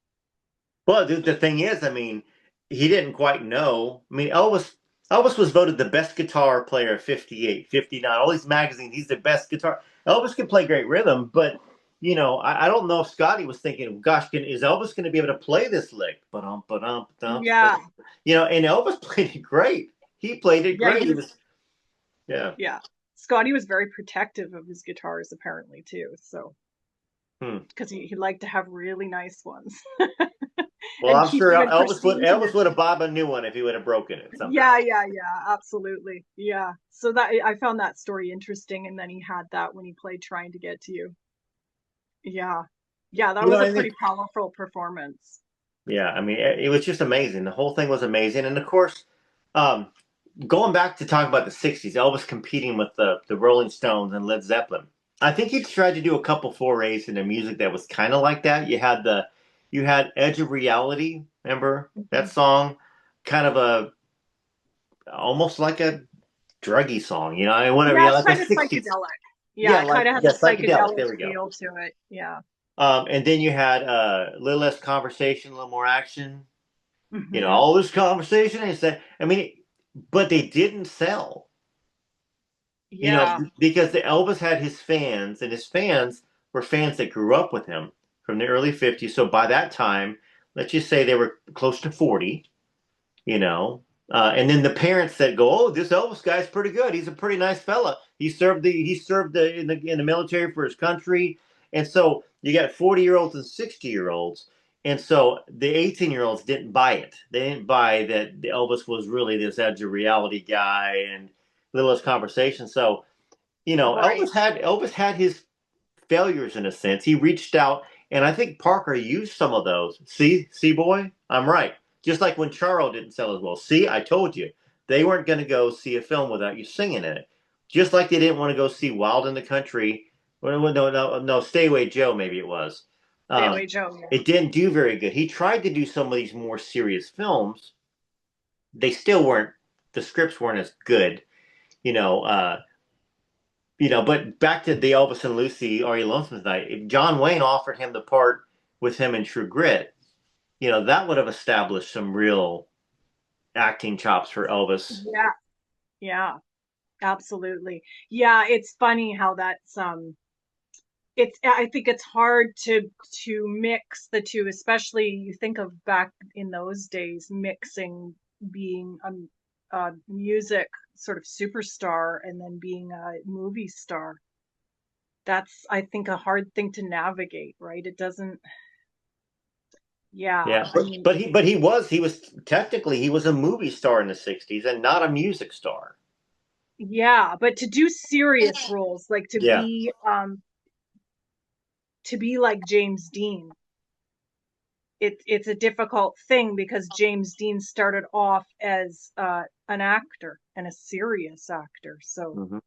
Well, the thing is, I mean, he didn't quite know. I mean, Elvis. Elvis was voted the best guitar player of 58, 59. All these magazines, he's the best guitar. Elvis can play great rhythm, but I don't know if Scotty was thinking, gosh, is Elvis going to be able to play this lick? Yeah. And Elvis played it great. He played it Yeah, great. He was, yeah. yeah. Scotty was very protective of his guitars apparently too. So Hmm. because he liked to have really nice ones Well, and I'm keep sure them in Elvis pristine. would have bought a new one if he would have broken it Yeah, somehow. yeah, yeah, absolutely. Yeah. So that I found that story interesting, and then he had that when he played Trying to Get to You. Yeah. Yeah, that was a I pretty think, powerful performance. yeah, I mean, it was just amazing. The whole thing was amazing. And of course, um, going back to talk about the 60s, Elvis competing with the Rolling Stones and Led Zeppelin. I think he tried to do a couple forays into music that was kind of like that. You had Edge of Reality, remember that Mhm. song? Kind of a almost like a druggy song, I mean, whatever, Yeah, it's like a kind of 60s. psychedelic. Yeah, Yeah, it kind of has a psychedelic. psychedelic There we go. feel to it. Yeah. And then you had a little less conversation, a little more action. Hmm. All this conversation and said, I mean, but they didn't sell. Yeah. Because the Elvis had his fans, and his fans were fans that grew up with him from the early 50s. So by that time, let's just say they were close to 40, you know. And then the parents that go, "Oh, this Elvis guy's pretty good. He's a pretty nice fella. He served in the military for his country." And so you got 40-year-olds and 60-year-olds. And so the 18-year-olds didn't buy it. They didn't buy that Elvis was really this edge of reality guy and littlest conversation. So Right. Elvis had his failures in a sense. He reached out, and I think Parker used some of those. See, boy, I'm right. Just like when Charo didn't sell as well. See, I told you they weren't going to go see a film without you singing in it. Just like they didn't want to go see Wild in the Country. Well, no, Stay Away Joe, maybe it was. Stay Um, away, Joe. Yeah. it didn't do very good. He tried to do some of these more serious films. They still weren't. The scripts weren't as good. You know, uh, but back to the Elvis and Lucy Are You Lonesome Tonight, if John Wayne offered him the part with him in True Grit, that would have established some real acting chops for Elvis. Yeah. Yeah. Absolutely. Yeah, it's funny how I think it's hard to mix the two, especially you think of back in those days, mixing being a music sort of superstar and then being a movie star. That's, I think, a hard thing to navigate, right? It doesn't, yeah, Yeah, I but mean, he was technically he was a movie star in the '60s and not a music star. yeah, but to do serious roles, like Yeah, to be like James Dean, it's a difficult thing because James Dean started off as an actor and a serious actor. So hmm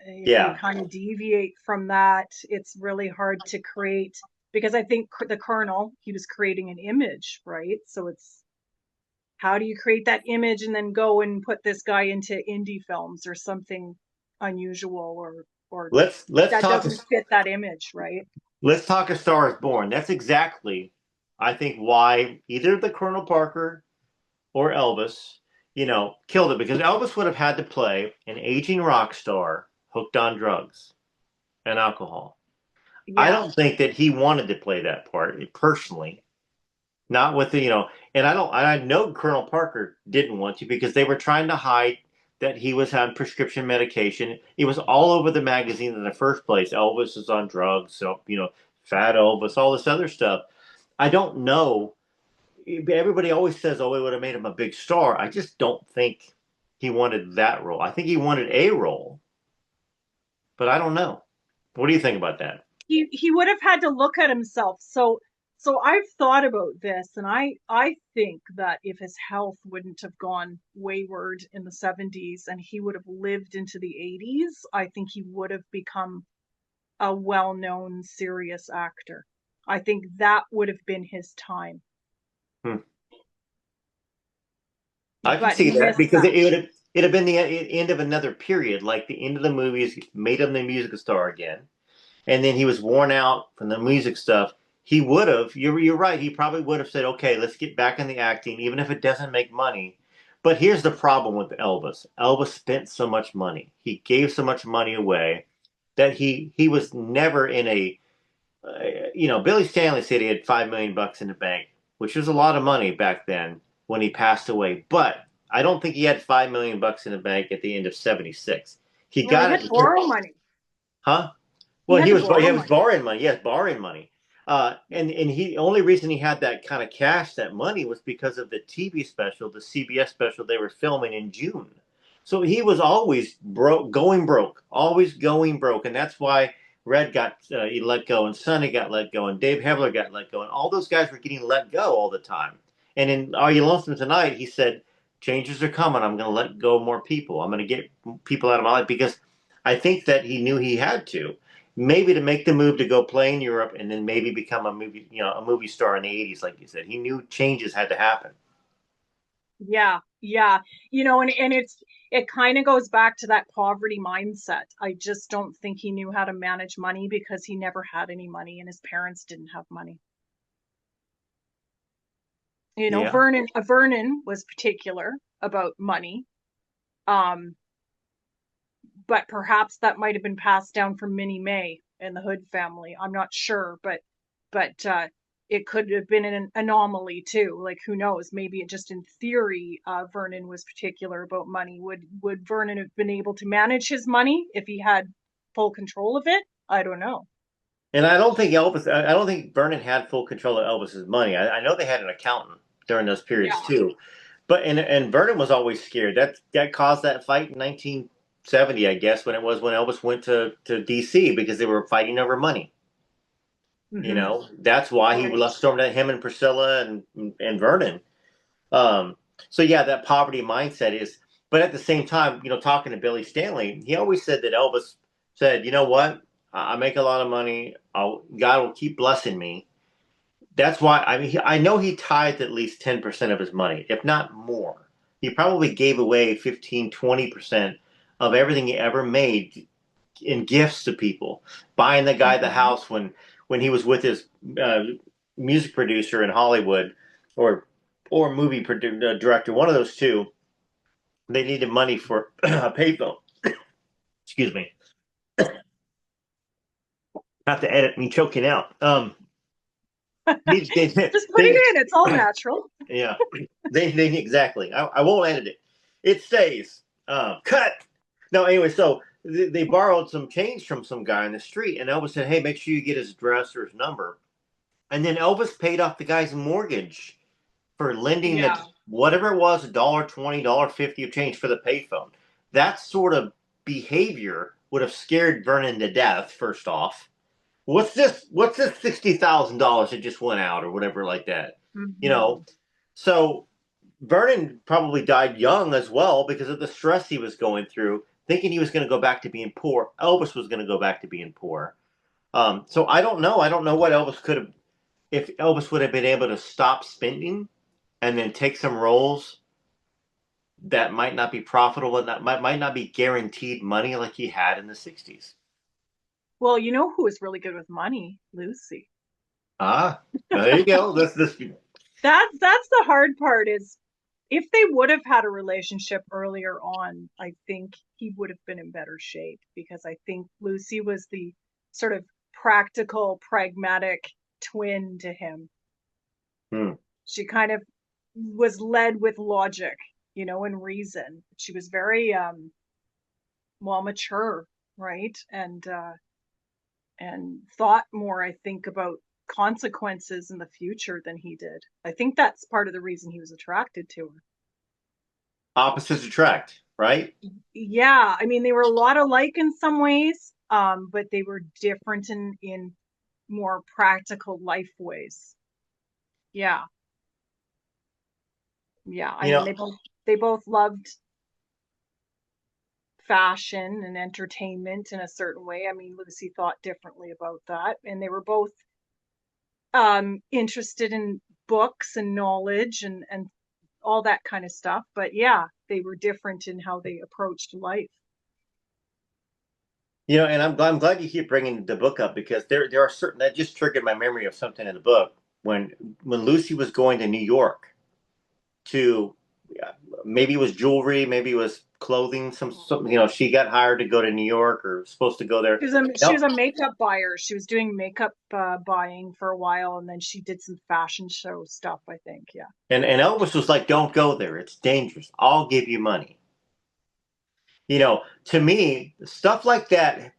if you yeah, kind of deviate from that, it's really hard to create because I think the Colonel, he was creating an image, right? So it's how do you create that image and then go and put this guy into indie films or something unusual or let's that talk. doesn't fit that image, right? Let's talk A Star Is Born. That's exactly, I think, why either the Colonel Parker or Elvis, killed it because Elvis would have had to play an aging rock star hooked on drugs and alcohol. I Yeah. don't think that he wanted to play that part personally. Not with and I know Colonel Parker didn't want to because they were trying to hide that he was on prescription medication. It was all over the magazine in the first place. Elvis is on drugs, so fat Elvis, all this other stuff. I don't know. Everybody always says, "Oh, it would have made him a big star." I just don't think he wanted that role. I think he wanted a role, but I don't know. What do you think about that? He would have had to look at himself. So I've thought about this, and I think that if his health wouldn't have gone wayward in the 70s and he would have lived into the 80s, I think he would have become a well-known serious actor. I think that would have been his time, Hmm. I can but see he that missed because that. it'd have been the end of another period, like the end of the movies made him the music star again, and then he was worn out from the music stuff. He would have. You're right. He probably would have said, "Okay, let's get back in the acting, even if it doesn't make money." But here's the problem with Elvis. Elvis spent so much money. He gave so much money away that he was never in a Billy Stanley said he had 5 million bucks in the bank, which was a lot of money back then when he passed away. But I don't think he had 5 million bucks in the bank at the end of '76. He No, he got had it, to borrow money. huh? He Well, had to borrow he was money. borrowing money. Yes, borrowing money. And he only reason he had that kind of cash, that money, was because of the TV special, the CBS special they were filming in June. So he was always broke, always going broke, and that's why Red got he let go, and Sonny got let go, and Dave Hebler got let go, and all those guys were getting let go all the time. And in Are You Lonesome Tonight, he said, "Changes are coming. I'm going to let go more people. I'm going to get people out of my life," because I think that he knew he had to maybe to make the move to go play in Europe and then maybe become a movie star in the '80s, like you said. He knew changes had to happen. Yeah, yeah. And it kind of goes back to that poverty mindset. I just don't think he knew how to manage money because he never had any money and his parents didn't have money. Yeah. Vernon was particular about money. Um, but perhaps that might have been passed down from Minnie May and the Hood family. I'm not sure, but it could have been an anomaly too. Like, who knows? Maybe it just in theory, Vernon was particular about money. Would Vernon have been able to manage his money if he had full control of it? I don't know. And I don't think Vernon had full control of Elvis's money. I know they had an accountant during those periods Yeah, too. But and Vernon was always scared. That caused that fight in 1970, I guess, when Elvis went to DC because they were fighting over money. hmm, That's why he right. left stormed at him and Priscilla and Vernon. Um, so yeah, that poverty mindset is, but at the same time, talking to Billy Stanley, he always said that Elvis said, "You know what? I make a lot of money. God will keep blessing me." That's why I know he tithed at least 10% of his money, if not more. He probably gave away 15, 20% of everything he ever made in gifts to people, buying the guy the Hmm. house when he was with his uh, music producer in Hollywood, or director, one of those two. They needed money for a payphone. Excuse me, I have to edit me choking out. Just put they it in. It's all natural. yeah, they exactly. I won't edit it. It stays. Cut. No, anyway, so they borrowed some change from some guy in the street, and Elvis said, "Hey, make sure you get his address or his number." And then Elvis paid off the guy's mortgage for lending the Yeah. whatever it was, $1.20, $1.50 of change for the payphone. That sort of behavior would have scared Vernon to death. First off, what's this? What's this $60,000 that just went out or whatever like that? You Hmm. know. So Vernon probably died young as well because of the stress he was going through, thinking he was going to go back to being poor. Elvis was going to go back to being poor. So I don't know. I don't know what Elvis could have, if Elvis would have been able to stop spending and then take some roles that might not be profitable and that might not be guaranteed money like he had in the '60s. Well, you know who was really good with money? Lucy. Ah, there you go. This. That's the hard part is if they would have had a relationship earlier on, I think he would have been in better shape because I think Lucy was the sort of practical, pragmatic twin to him. Hmm. She kind of was led with logic, and reason. She was very well mature, right? And thought more, I think, about consequences in the future than he did. I think that's part of the reason he was attracted to her. Opposites attract, right? Yeah, I mean, they were a lot alike in some ways, but they were different in more practical life ways. Yeah, yeah. I You mean, know, they both loved fashion and entertainment in a certain way. I mean, Lucy thought differently about that, and they were both interested in books and knowledge and all that kind of stuff. But yeah, they were different in how they approached life. and I'm glad you keep bringing the book up because there are certain that just triggered my memory of something in the book when Lucy was going to New York to maybe it was jewelry, maybe it was clothing, some she got hired to go to New York or supposed to go there. She was a makeup buyer. She was doing makeup buying for a while, and then she did some fashion show stuff, I think. Yeah. And Elvis was like, "Don't go there. It's dangerous. I'll give you money." To me, stuff like that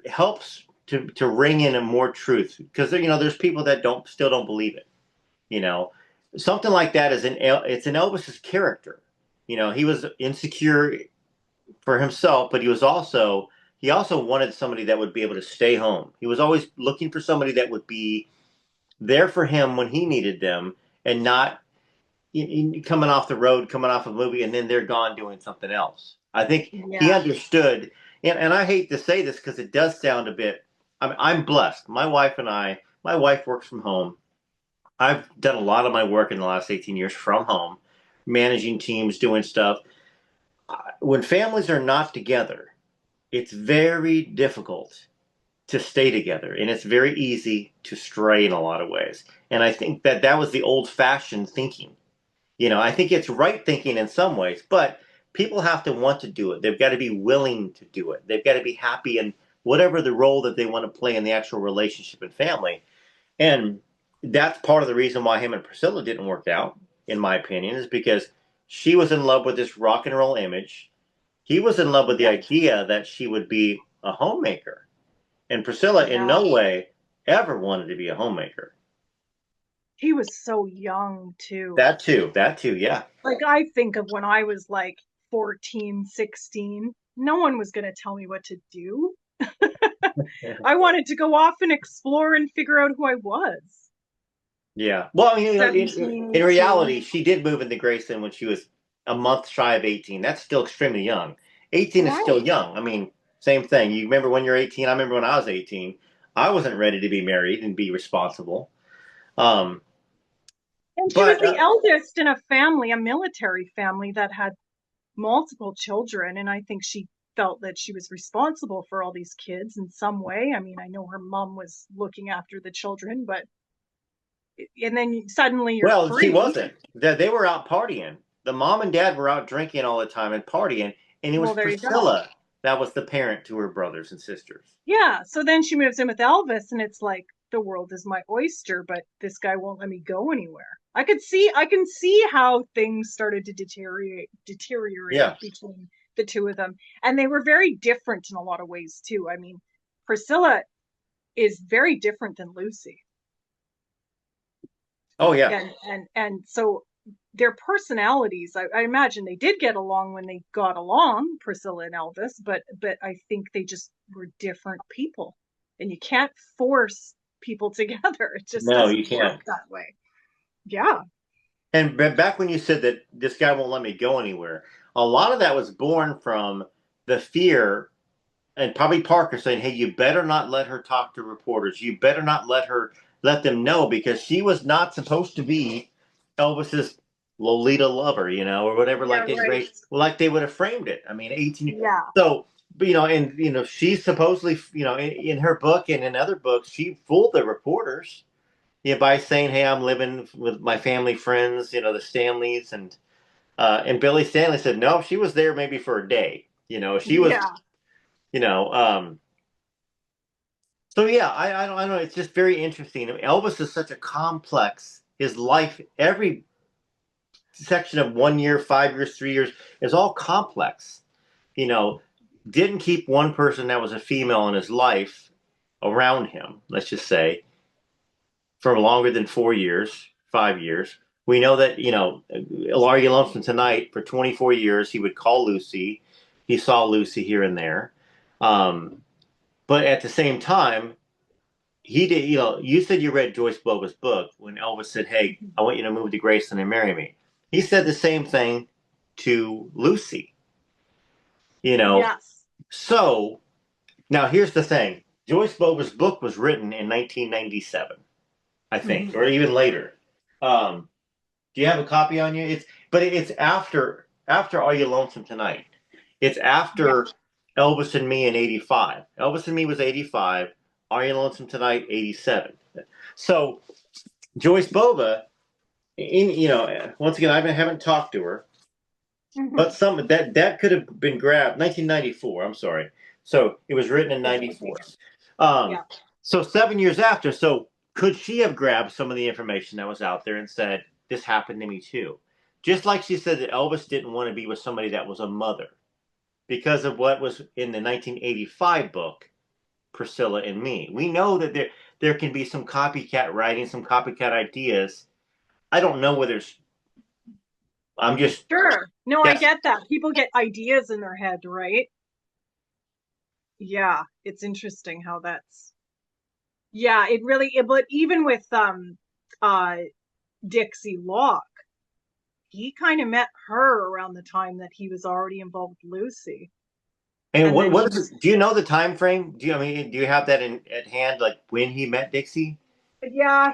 helps to ring in a more truth, because there's people that still don't believe it. You know, Something like that it's in Elvis's character. He was insecure for himself, but he also wanted somebody that would be able to stay home. He was always looking for somebody that would be there for him when he needed them, and not coming off the road, coming off a movie, and then they're gone doing something else. I think he Yeah. understood, and I hate to say this because it does sound a bit. I'm blessed. My wife works from home. I've done a lot of my work in the last 18 years from home, managing teams, doing stuff. When families are not together, it's very difficult to stay together, and it's very easy to stray in a lot of ways. And I think that was the old-fashioned thinking. I think it's right thinking in some ways, but people have to want to do it. They've got to be willing to do it. They've got to be happy in whatever the role that they want to play in the actual relationship and family. And that's part of the reason why him and Priscilla didn't work out, in my opinion, is because she was in love with this rock and roll image. He was in love with the idea that she would be a homemaker. And Priscilla in no way ever wanted to be a homemaker. He was so young too. That too, yeah. Like, I think of when I was like 14, 16, no one was going to tell me what to do. I wanted to go off and explore and figure out who I was. Yeah. Well, in reality, 18. she did move into Grayson when she was a month shy of 18. That's still extremely young. 18 is still young. I mean, same thing. You remember when you're 18? I remember when I was 18. I wasn't ready to be married and be responsible. And she was the eldest in a family, a military family that had multiple children. And I think she felt that she was responsible for all these kids in some way. I mean, I know her mom was looking after the children, but and then suddenly you're free. She wasn't. They were out partying. The mom and dad were out drinking all the time and partying, and it was Priscilla that was the parent to her brothers and sisters. Yeah. So then she moves in with Elvis, and it's like, the world is my oyster, but this guy won't let me go anywhere. I can see how things started to deteriorate between the two of them. And they were very different in a lot of ways too. I mean, Priscilla is very different than Lucy. Oh yeah. And so their personalities, I imagine they did get along when they got along, Priscilla and Elvis, but I think they just were different people. And you can't force people together. It just doesn't work that way. Yeah. And back when you said that this guy won't let me go anywhere, a lot of that was born from the fear, and probably Parker saying, "Hey, you better not let her talk to reporters. You better not let them know, because she was not supposed to be Elvis's Lolita lover, or whatever, like they would have framed it. I mean, 18. Yeah. So, and she supposedly, in her book and in other books, she fooled the reporters, by saying, "Hey, I'm living with my family friends, the Stanleys," and Billy Stanley said, "No, she was there maybe for a day. She was, So yeah, I don't know. It's just very interesting. Elvis is such a complex. His life, every section of 1 year, 5 years, 3 years, is all complex. Didn't keep one person that was a female in his life around him, let's just say, for longer than 4 years, 5 years. We know that, Are You Lonesome Tonight, for 24 years, he would call Lucy. He saw Lucy here and there. But at the same time, he did, you said you read Joyce Boba's book when Elvis said, "Hey, I want you to move to Graceland and marry me." He said the same thing to Lucy. Yes. So now here's the thing. Joyce Boba's book was written in 1997, I think, or even later. Do you have a copy on you? It's after Are You Lonesome Tonight? It's after Elvis and Me in 85. Elvis and Me was 85. Are You Lonesome Tonight? 87. So Joyce Boba, once again, I haven't talked to her, But some that could have been grabbed 1994. I'm sorry. So it was written in 94. Um, Yeah. so 7 years after. So could she have grabbed some of the information that was out there and said, "This happened to me too"? Just like she said that Elvis didn't want to be with somebody that was a mother because of what was in the 1985 book, Priscilla and Me. We know that there can be some copycat writing, some copycat ideas. I don't know whether it's, I'm just Sure. No, I guessing. get that. People get ideas in their head, right? Yeah, it's interesting how that's, yeah, but even with uh Dixie Locke, he kind of met her around the time that he was already involved with Lucy. And And then he what is was, it? Do you know the time frame? Do you have that in at hand, like when he met Dixie? yeah,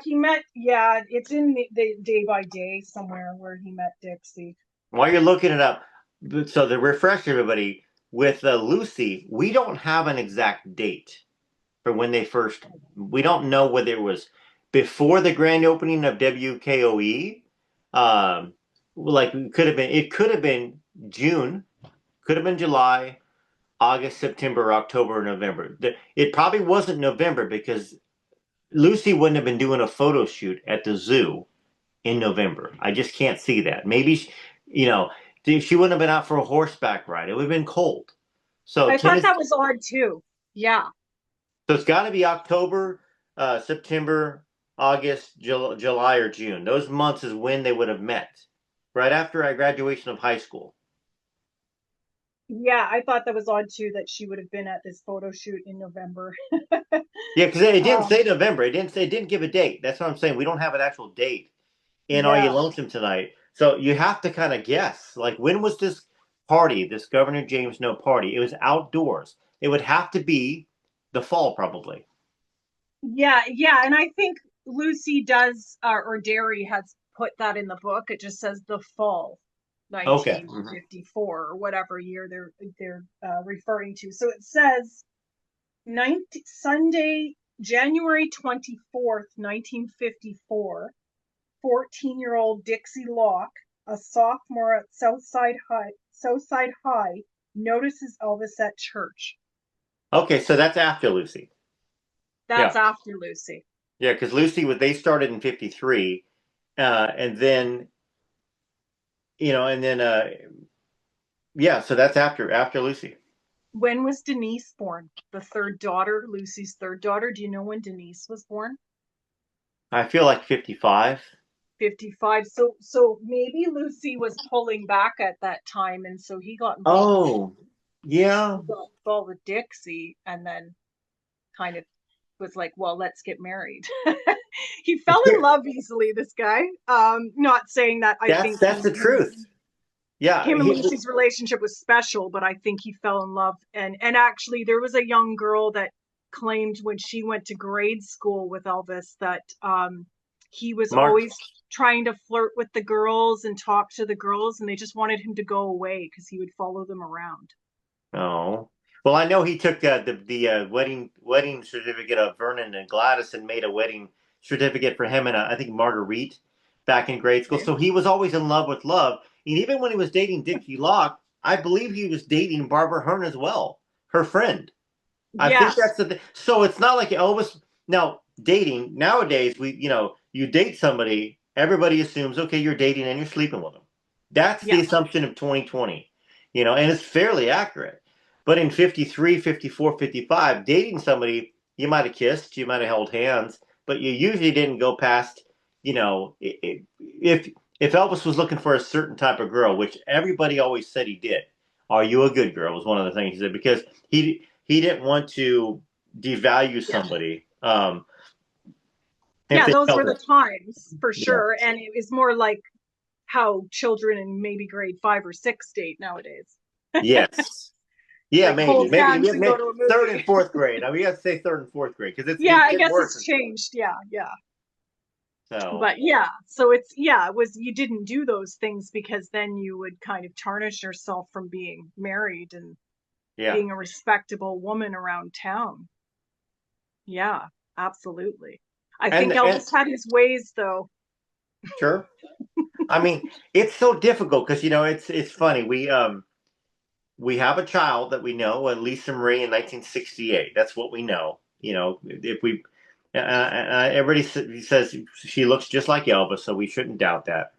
yeah, it's in the day by day somewhere where he met Dixie. While you're looking it up, so to refresh everybody, with Lucy, we don't have an exact date for when they first. We don't know whether it was before the grand opening of WKOE. Like it could have been June, could have been July, August, September, October, November. It probably wasn't November because Lucy wouldn't have been doing a photo shoot at the zoo in November. I just can't see that. Maybe, you know, she wouldn't have been out for a horseback ride. It would have been cold. So I thought Tennessee, that was odd too. Yeah. so it's got to be October, September, August, July, or June. Those months is when they would have met, right after I graduation of high school. Yeah, I thought that was odd too that she would have been at this photo shoot in November. Yeah, because it didn't Um, say November. It didn't give a date. That's what I'm saying. We don't have an actual date in Are You yeah. Lonesome Tonight? So you have to kind of guess. Like, when was this party, this Governor James No party? It was outdoors. It would have to be the fall, probably. Yeah, yeah, and I think Lucy does, or Derry has put that in the book. It just says the fall, Okay. Mm-hmm. 1954, or whatever year they're referring to. So it says Sunday, January 24th, 1954. 14-year-old Dixie Locke, a sophomore at Southside High, notices Elvis at church. Okay, so that's after Lucy. That's Yeah. after Lucy. Yeah, because Lucy they started in 53, and then, and then, yeah, so that's after Lucy. When was Denise born? The third daughter, Lucy's third daughter. Do you know when Denise was born? I feel like 55. 55. So maybe Lucy was pulling back at that time, and so he got involved with Oh, yeah. Dixie, and then kind of was like, well, let's get married. He fell in love easily, this guy. Not saying that I think That's the truth. Yeah, him and Lucy's relationship was special, but I think he fell in love. And actually, there was a young girl that claimed when she went to grade school with Elvis that he was Mark. always trying to flirt with the girls and talk to the girls, and they just wanted him to go away because he would follow them around. Oh, well, I know he took the wedding certificate of Vernon and Gladys and made a wedding certificate for him and I think Marguerite back in grade school. Okay. So he was always in love with love. And even when he was dating Dixie Locke, I believe he was dating Barbara Hearn as well, her friend. I think Yes. that's the thing. So it's not like Elvis. Now, dating nowadays, you date somebody, everybody assumes, okay, you're dating and you're sleeping with them. That's the Yeah. assumption of 2020, and it's fairly accurate. But in 53, 54, 55, dating somebody, you might have kissed, you might have held hands, but you usually didn't go past, if Elvis was looking for a certain type of girl, which everybody always said he did. Are you a good girl was one of the things he said because he didn't want to devalue Yeah. somebody. Yeah, those were the times for Yeah. sure. And it was more like how children in maybe grade 5 or 6 date nowadays. Yes. Yeah, Like hold hands and go maybe to a movie. third and fourth grade. I mean, you have to say third and fourth grade because Yeah, it's I getting guess worse. it's changed. Yeah, yeah. So But yeah, so it was you didn't do those things because then you would kind of tarnish yourself from being married and yeah, being a respectable woman around town. Yeah, absolutely. I think and Elvis had his ways though. sure. I mean, it's so difficult because it's funny. We have a child that we know, Lisa Marie in 1968. That's what we know. If we everybody says she looks just like Elvis, so we shouldn't doubt that.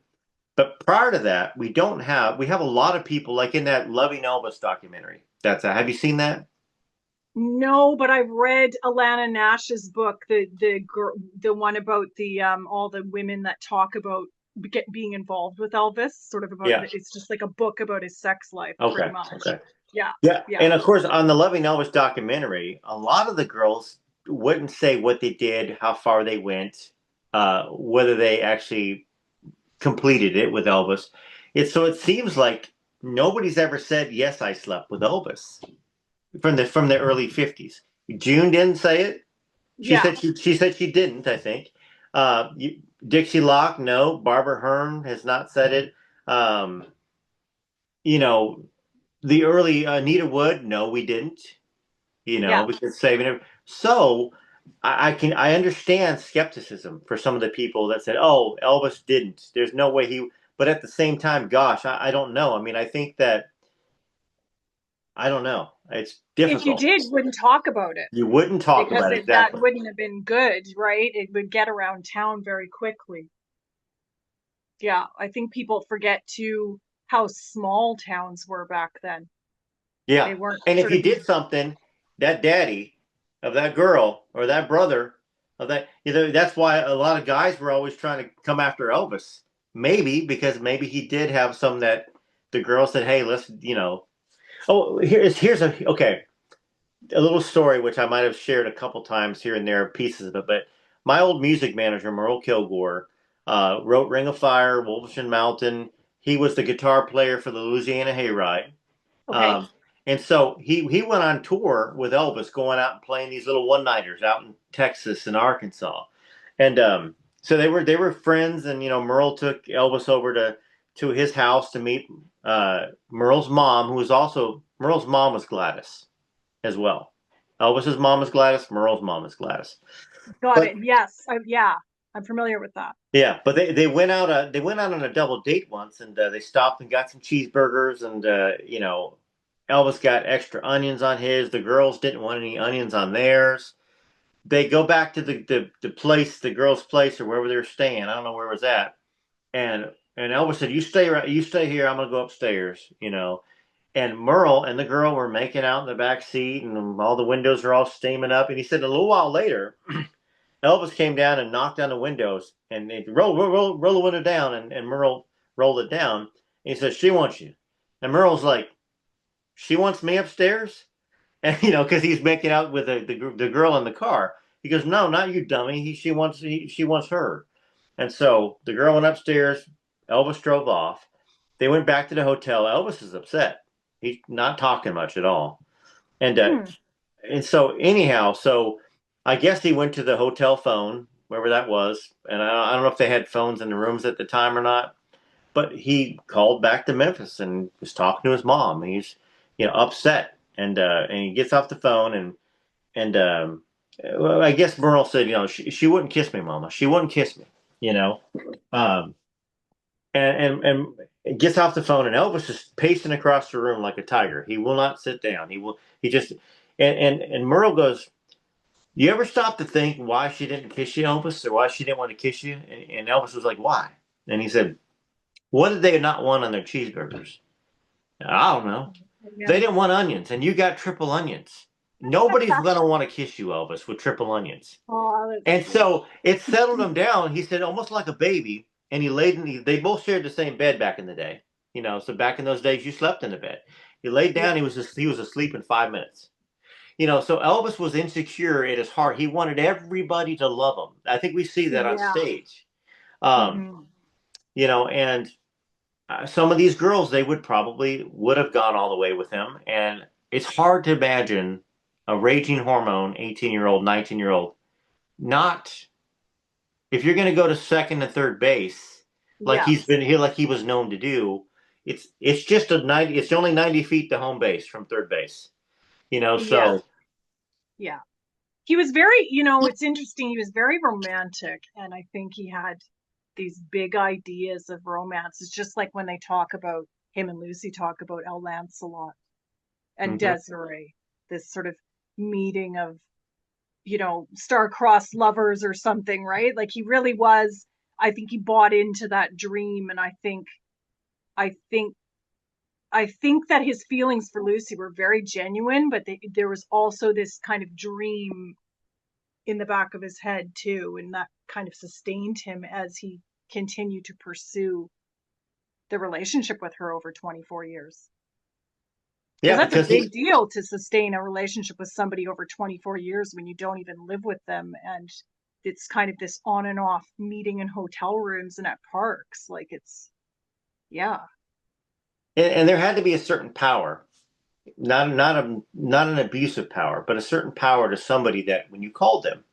But prior to that, we have a lot of people like in that Loving Elvis documentary. Have you seen that? No, but I've read Alana Nash's book, the one about the all the women that talk about being involved with Elvis, sort of about Yeah. it's just like a book about his sex life, pretty Okay. much. Okay. Yeah. Yeah. Yeah. And of course, on the Loving Elvis documentary, a lot of the girls wouldn't say what they did, how far they went, whether they actually completed it with Elvis. So it seems like nobody's ever said, yes, I slept with Elvis from the early 50s. June didn't say it. Yeah. She said she didn't, I think. Uh, Dixie Locke, no. Barbara Hearn has not said it. Um, you know, the early Anita Wood, no, we didn't. Yeah. Because saving it. So I understand skepticism for some of the people that said, "Oh, Elvis didn't. There's no way he." But at the same time, gosh, I don't know. I mean, I think that I don't know. It's If you difficult. did, wouldn't talk about it You wouldn't talk because about it that exactly. wouldn't have been good, right? It would get around town very quickly. Yeah, I think people forget too how small towns were back then. Yeah. They weren't And if sort of you these. did something, that daddy of that girl or that brother of that, that's why a lot of guys were always trying to come after Elvis. Maybe because maybe he did have some that the girl said, "Hey, let's." Oh, here's a little story which I might have shared a couple times here and there, pieces of it. But my old music manager, Merle Kilgore, wrote "Ring of Fire," "Wolverton Mountain." He was the guitar player for the Louisiana Hayride. Okay. Um, and so he went on tour with Elvis, going out and playing these little one nighters out in Texas and Arkansas, and so they were friends. And Merle took Elvis over to his house to meet Merle's mom, who was also Merle's mom was Gladys as well. Elvis's mom is Gladys. Merle's mom is Gladys. Got But it. Yes. Yeah, I'm familiar with that. yeah, but they went out on a double date once, and they stopped and got some cheeseburgers, and Elvis got extra onions on his. The girls didn't want any onions on theirs. They go back to the place, the girls' place, or wherever they were staying. I don't know where it was at. And Elvis said, you stay here. I'm gonna go upstairs." And Merle and the girl were making out in the back seat, and all the windows are all steaming up. And he said a little while later, Elvis came down and knocked on the windows and they roll the window down, and Merle rolled it down. And he says, "She wants you." And Merle's like, "She wants me upstairs?" And because he's making out with the girl in the car. He goes, "No, not you, dummy. She wants her." And so the girl went upstairs. Elvis drove off. They went back to the hotel. Elvis is upset. He's not talking much at all. And Hmm. so anyhow, so I guess he went to the hotel phone, wherever that was, and I don't know if they had phones in the rooms at the time or not. But he called back to Memphis and was talking to his mom. He's upset, and he gets off the phone, and well, I guess Merle said, she wouldn't kiss me, Mama. She wouldn't kiss me, you know. Um, and gets off the phone, and Elvis is pacing across the room like a tiger. He will not sit down. He just and Merle goes, "You ever stop to think why she didn't kiss you, Elvis, or why she didn't want to kiss you?" And Elvis was like, "Why?" And he said, "What did they not want on their cheeseburgers?" "I don't know. Yeah. They didn't want onions, and you got triple onions. Nobody's gonna want to kiss you, Elvis, with triple onions." Oh, that's And sweet. so it settled him down. He said, almost like a baby. And he laid in. They both shared the same bed back in the day. So back in those days, you slept in the bed. He laid Yeah. down. He was asleep in 5 minutes. So Elvis was insecure at his heart. He wanted everybody to love him. I think we see that on Yeah. stage. Um, Hmm. and some of these girls, they would have gone all the way with him. And it's hard to imagine a raging hormone 18-year-old, 19-year-old not if you're going to go to second and third base, like he's Yes. been here, like he was known to do, it's just a 90. It's only 90 feet to home base from third base. Yeah. So Yeah. He was very, it's interesting. He was very romantic, and I think he had these big ideas of romance. It's just like when they talk about him and Lucy talk about El Lancelot and Hmm. Desiree, this sort of meeting of, star-crossed lovers or something, right? Like he really was, I think he bought into that dream, and I think I think that his feelings for Lucy were very genuine, but there was also this kind of dream in the back of his head too, and that kind of sustained him as he continued to pursue the relationship with her over 24 years. Because Yeah, that's a because he big deal to sustain a relationship with somebody over 24 years when you don't even live with them, and it's kind of this on and off meeting in hotel rooms and at parks. Like it's, yeah. and there had to be a certain power, not an abusive power, but a certain power to somebody that when you called them,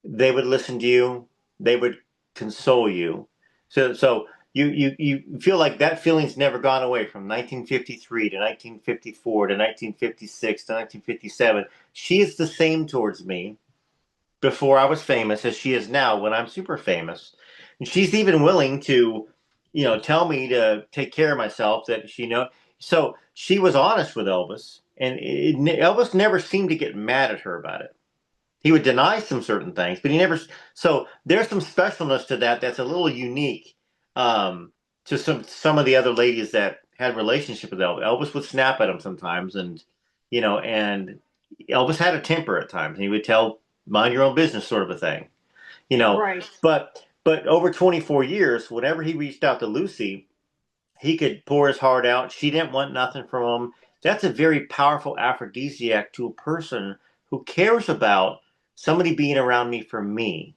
they would listen to you, they would console you. So you feel like that feeling's never gone away from 1953 to 1954 to 1956 to 1957. She is the same towards me before I was famous as she is now when I'm super famous. And she's even willing to, tell me to take care of myself, that she know. So she was honest with Elvis, and Elvis never seemed to get mad at her about it. He would deny some certain things, but he never. So there's some specialness to that that's a little unique to some of the other ladies that had relationship with Elvis. Elvis would snap at him sometimes, and Elvis had a temper at times. He would tell mind your own business sort of a thing, you know. Right. But over 24 years, whenever he reached out to Lucy, he could pour his heart out. She didn't want nothing from him. That's a very powerful aphrodisiac to a person who cares about somebody being around me for me.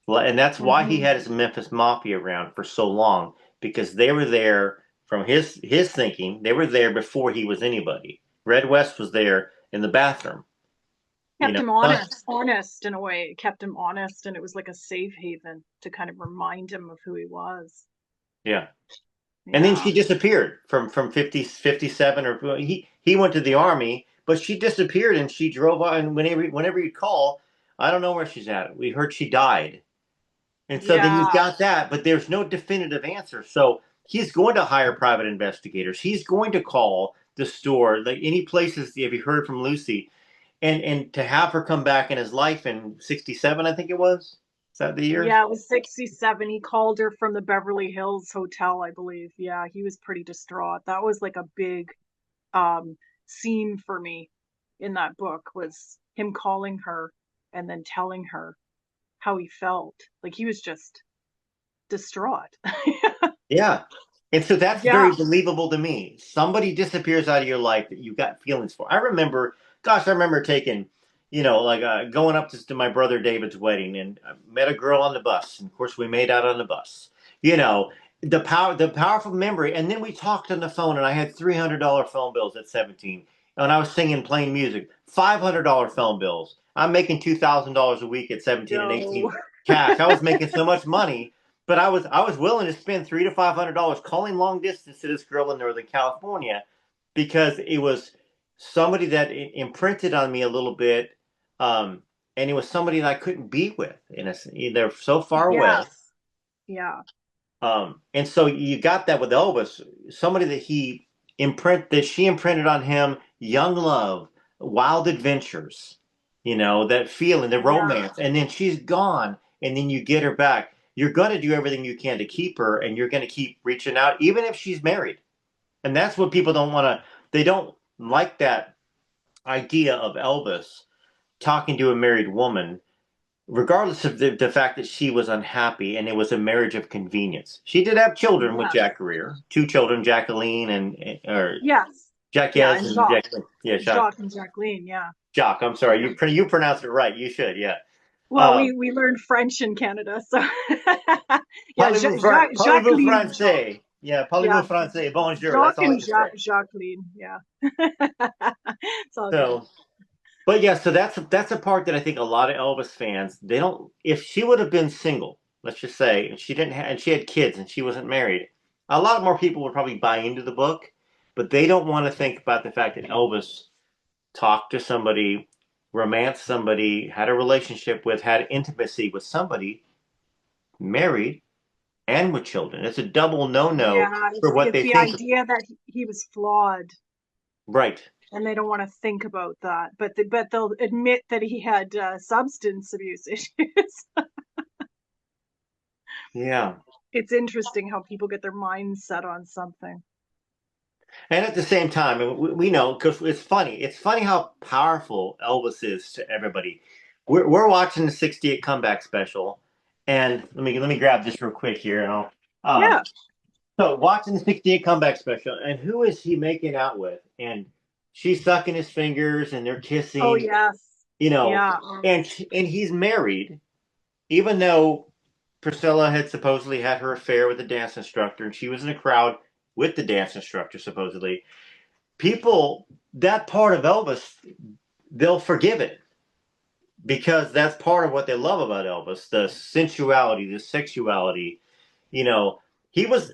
And that's why he Hmm. had his Memphis Mafia around for so long, because they were there from his thinking. They were there before he was anybody. Red West was there in the bathroom, you Kept know. him honest in a way. It kept him honest, and it was like a safe haven to kind of remind him of who he was. Yeah. And then Yeah. she disappeared from 50 57, or he went to the army, but she disappeared and she drove on. And whenever you call, I don't know where she's at. We heard she died. And so then you've Yeah. got that, but there's no definitive answer. So he's going to hire private investigators. He's going to call the store, like any places. Have you heard from Lucy? And to have her come back in his life in 67, I think it was. Is that the year? Yeah, it was 67. He called her from the Beverly Hills Hotel, I believe. Yeah, he was pretty distraught. That was like a big scene for me in that book, was him calling her and then telling her how he felt. Like he was just distraught. Yeah. And so that's Yeah. very believable to me. Somebody disappears out of your life that you got feelings for. I remember taking, going up to my brother David's wedding, and I met a girl on the bus. And of course, we made out on the bus. You know, the powerful memory. And then we talked on the phone, and I had $300 phone bills at 17. And I was singing, playing music, $500 phone bills. I'm making $2,000 a week at 17 and No. 18 cash. I was making so much money, but I was willing to spend $300 to $500 calling long distance to this girl in Northern California, because it was somebody that imprinted on me a little bit, and it was somebody that I couldn't be with. They're so far away, Yes. Yeah. and so you got that with Elvis, somebody that she imprinted on him, young love, wild adventures, that feeling, the Yeah. romance, and then she's gone, and then you get her back. You're going to do everything you can to keep her, and you're going to keep reaching out, even if she's married. And that's what people don't want to. They don't like that idea of Elvis talking to a married woman, regardless of the fact that she was unhappy and it was a marriage of convenience. She did have children with Yes. Jack Greer, two children, Jacqueline or Yes. Yeah, Jacques and and Jacques. Jacqueline. Yeah, Jacques and Jacqueline, yeah. Jacques. I'm sorry, you pronounced it right. You should, yeah. Well, Um, we learned French in Canada, so yeah, Parlez-vous Jacqueline, Jacques, français? Yeah, yeah, parlez-vous français? Bonjour. That's Jacques all I and can say. Jacqueline, yeah. It's all good. So, but yeah, so that's a part that I think a lot of Elvis fans, they don't. If she would have been single, let's just say, and she had kids and she wasn't married, a lot more people would probably buy into the book, but they don't want to think about the fact that Elvis talked to somebody, romanced somebody, had a relationship with, had intimacy with somebody married, and with children. It's a double no-no Yeah, for what it's they the think. idea that he was flawed, Right. and they don't want to think about that. But they'll admit that he had substance abuse issues. Yeah. It's interesting how people get their minds set on something. And at the same time, and we know because it's funny. It's funny how powerful Elvis is to everybody. We're watching the '68 comeback special, and let me grab this real quick here. And Yeah. so watching the '68 comeback special, and who is he making out with? And she's sucking his fingers, and they're Oh, kissing. yes. You know, Yeah. and he's married, even though Priscilla had supposedly had her affair with the dance instructor, and she was in a crowd with the dance instructor supposedly. People, that part of Elvis, they'll forgive it because that's part of what they love about Elvis, the sensuality, the sexuality. You know, he was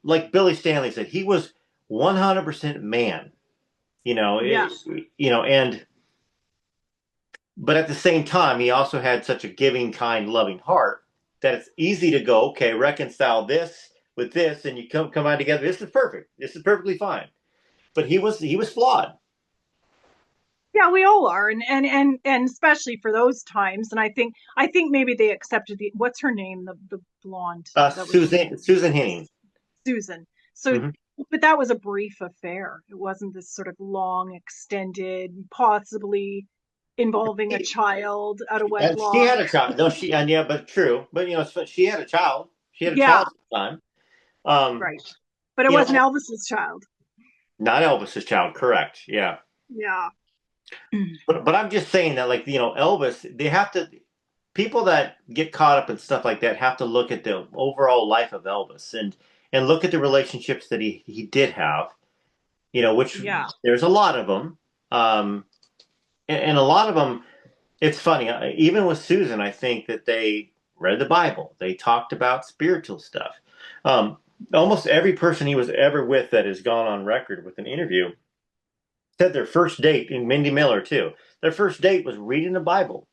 like Billy Stanley said, he was 100% man. You know, Yeah. and but at the same time, he also had such a giving, kind, loving heart that it's easy to go, okay, reconcile this with this, and you come out together. This is perfect. This is perfectly fine. But he was flawed. Yeah, we all are, and especially for those times. And I think maybe they accepted what's her name, the blonde that was Susan Henning. Susan. So, Hmm. but that was a brief affair. It wasn't this sort of long, extended, possibly involving a child out of And she wedlock. had a child. No, and yeah, but true. But she had a child. She had a Yeah, child at the time. Um, right. But it you wasn't know, Elvis's child. not Elvis's child, correct? Yeah. Yeah. But I'm just saying that, like, Elvis, they have to, people that get caught up in stuff like that have to look at the overall life of Elvis and look at the relationships that he did have. Which Yeah. there's a lot of them, and a lot of them. It's funny, even with Susan, I think that they read the Bible. They talked about spiritual stuff. Um, Almost every person he was ever with that has gone on record with an interview said their first date, and Mindy Miller too, their first date was reading the Bible,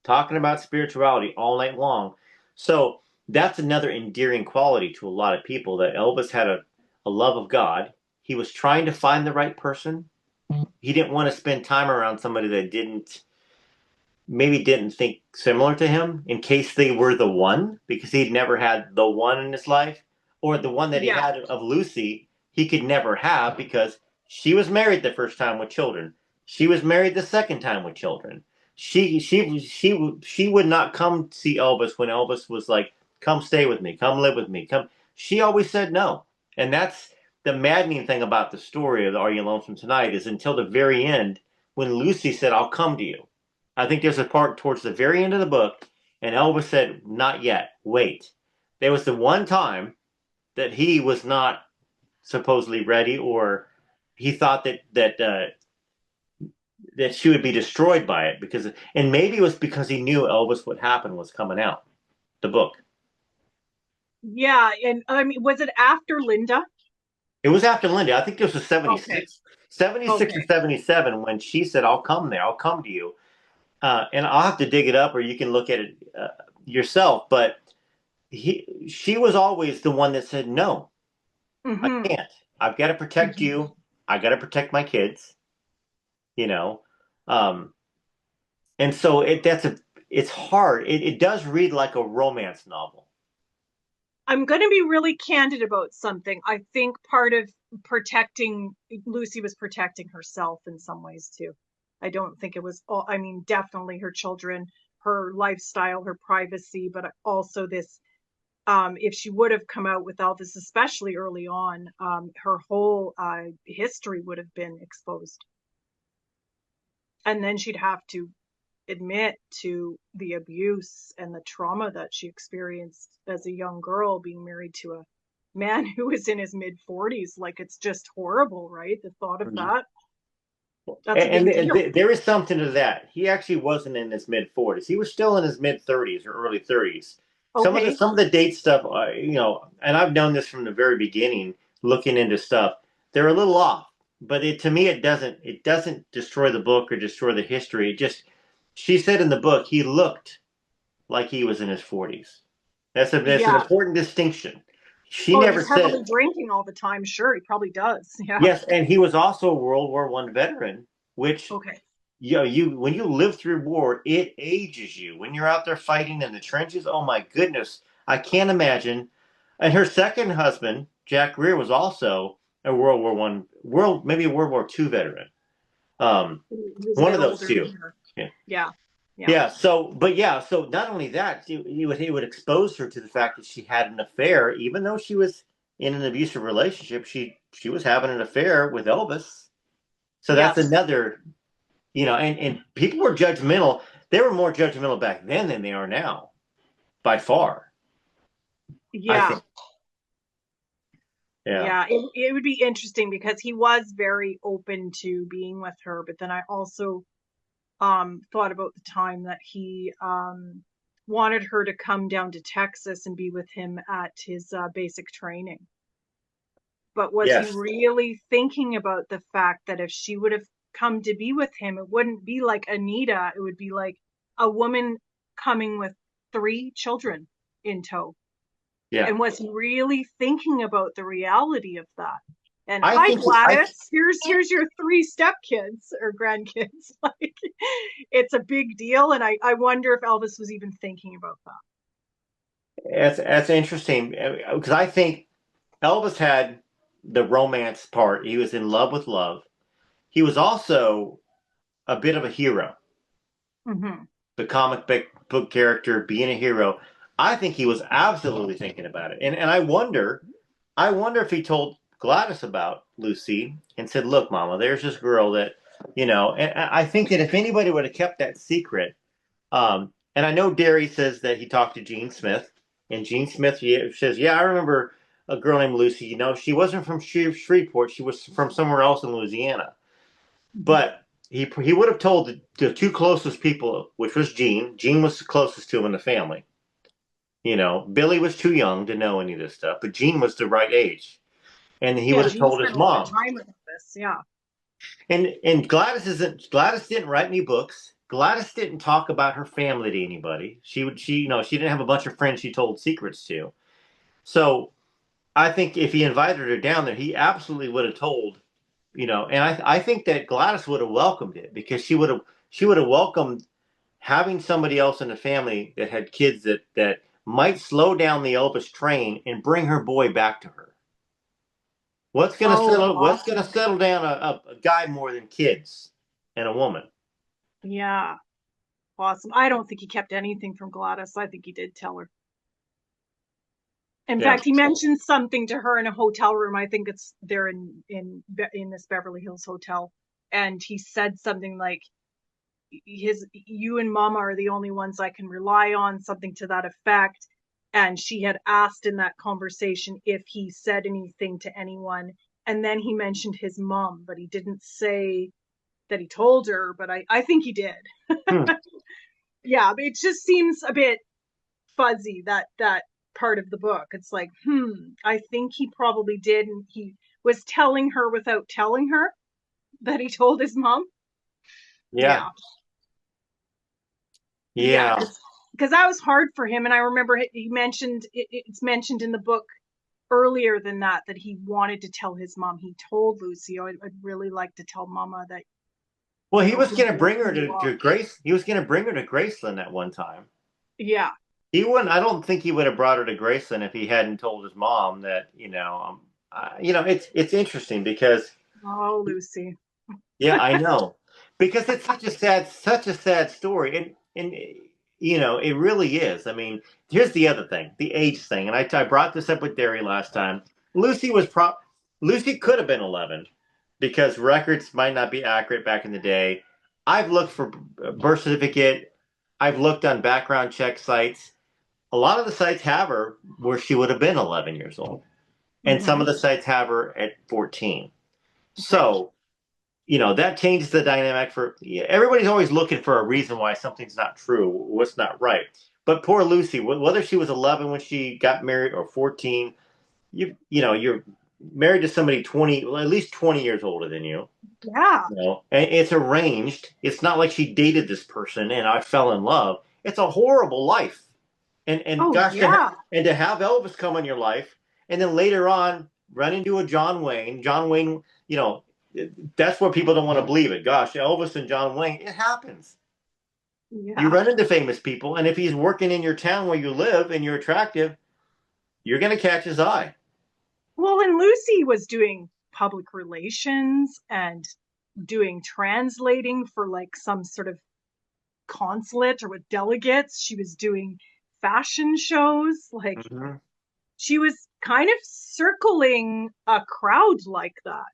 talking about spirituality all night long. So that's another endearing quality to a lot of people that Elvis had a love of God. He was trying to find the right person. He didn't want to spend time around somebody that maybe didn't think similar to him in case they were the one, because he'd never had the one in his life, or the one that he Yeah. had of Lucy he could never have because she was married the first time with children. She was married the second time with children. She would not come see Elvis when Elvis was like, come stay with me, come live with me, come. She always said no. And that's the maddening thing about the story of Are You Lonesome Tonight is until the very end when Lucy said, I'll come to you. I think there's a part towards the very end of the book, and Elvis said, "Not yet. Wait." There was the one time that he was not supposedly ready, or he thought that she would be destroyed by it and maybe it was because he knew Elvis What Happened was coming out, the book. Yeah. And I mean, was it after Linda? It was after Linda. I think this was Okay. 76, 76 or Okay. 77 when she said, "I'll come there. I'll come to you." And I'll have to dig it up, or you can look at it yourself. But she was always the one that said, "No, I Mm-hmm. can't. I've got to protect Mm-hmm. you. I got to protect my kids." You know, um, and so it's hard. It does read like a romance novel. I'm going to be really candid about something. I think part of protecting Lucy was protecting herself in some ways too. I don't think it was all, I mean, definitely her children, her lifestyle, her privacy, but also this, if she would have come out with Elvis, especially early on, her whole history would have been exposed. And then she'd have to admit to the abuse and the trauma that she experienced as a young girl being married to a man who was in his mid 40s. Like, it's just horrible, right? The thought of Mhm. that. That's a And, big and deal. there is something to that. He actually wasn't in his mid 40s. He was still in his mid 30s or early 30s. Some of the Okay. some of the date stuff, and I've known this from the very beginning, looking into stuff. They're a little off, but to me it doesn't destroy the book or destroy the history. It just, she said in the book he looked like he was in his 40s, That's an Yeah. important distinction. She Oh, if never he's heavily said, drinking all the time, sure, he probably does. Yeah. yes, and he was also a World War One veteran, which Okay. you when you live through war, it ages you. When you're out there fighting in the trenches, oh my goodness, I can't imagine. And her second husband, Jack Greer, was also a World War One, maybe a World War Two veteran. Um, He was a one bit of those older than two. her. Yeah. Yeah. Yeah. Yeah. So not only that, he would expose her to the fact that she had an affair, even though she was in an abusive relationship. She was having an affair with Elvis. So that's Yes. another, and people were judgmental. They were more judgmental back then than they are now, by far. I Yeah. think. Yeah. Yeah. It would be interesting because he was very open to being with her, but then I also thought about the time that he wanted her to come down to Texas and be with him at his basic training. But was he Yes. really thinking about the fact that if she would have come to be with him, it wouldn't be like Anita, it would be like a woman coming with 3 children in tow? Yeah. And was he really thinking about the reality of that? And I hi think. Gladys, here's your 3 stepkids or grandkids. Like, it's a big deal, and I wonder if Elvis was even thinking about that. That's interesting because I think Elvis had the romance part. He was in love with love. He was also a bit of a hero. Hmm. The comic book character being a hero. I think he was absolutely thinking about it. And I wonder if he told Gladys about Lucy and said, "Look, Mama, there's this girl that, And I think that if anybody would have kept that secret, and I know Derry says that he talked to Gene Smith, and Gene Smith says, "Yeah, I remember a girl named Lucy. She wasn't from Shreveport. She was from somewhere else in Louisiana." But he would have told the 2 closest people, which was Gene. Gene was the closest to him in the family. Billy was too young to know any of this stuff, but Gene was the right age, and he Yeah, would have Gene told his spent a lot of mom. time with Elvis. Yeah. And Gladys didn't write any books. Gladys didn't talk about her family to anybody. She didn't have a bunch of friends she told secrets to. So I think if he invited her down there, he absolutely would have told. And I think that Gladys would have welcomed it because she would have welcomed having somebody else in the family that had kids that might slow down the Elvis train and bring her boy back to her. Oh, What's gonna awesome. settle down a guy more than kids and a woman? Yeah, awesome. I don't think he kept anything from Gladys. I think he did tell her. In Yeah. fact, he mentioned something to her in a hotel room. I think it's there in this Beverly Hills hotel, and he said something like, you and Mama are the only ones I can rely on," something to that effect. And she had asked in that conversation if he said anything to anyone, and then he mentioned his mom, but he didn't say that he told her. But I think he did. Hmm. Yeah, but it just seems a bit fuzzy, that part of the book. It's like, I think he probably did, and he was telling her without telling her that he told his mom. Yeah. Yeah. Yeah, Yeah. because that was hard for him. And I remember he mentioned it's mentioned in the book earlier than that he wanted to tell his mom. He told Lucy, "Oh, I'd really like to tell Mama that, Well, he was who going to bring her you to are." Grace. He was going to bring her to Graceland at one time. Yeah. He wouldn't. I don't think he would have brought her to Graceland if he hadn't told his mom that. It's interesting because Oh, Lucy. yeah, I know because it's such a sad story, and it really is. I mean, here's the other thing, the age thing, and I brought this up with Derry last time. Lucy was Lucy could have been 11 because records might not be accurate back in the day. I've looked for birth certificate. I've looked on background check sites. A lot of the sites have her where she would have been 11 years old, and some Hmm. of the sites have her at 14. Okay. So that changes the dynamic for everybody's always looking for a reason why something's not true, what's not right. But poor Lucy, whether she was 11 when she got married or 14, you're married to somebody 20, well, at least 20 years older than you. Yeah. And it's arranged. It's not like she dated this person and I fell in love. It's a horrible life. And Oh gosh, yeah. to have Elvis come in your life, and then later on run into a John Wayne. John Wayne, you know, that's where people don't want to believe it. Gosh, Elvis and John Wayne, it happens. You Yeah. run into famous people, and if he's working in your town where you live and you're attractive, you're going to catch his eye. Well, and Lucy was doing public relations and doing translating for like some sort of consulate or with delegates. She was doing fashion shows. Like Mm-hmm. she was kind of circling a crowd like that.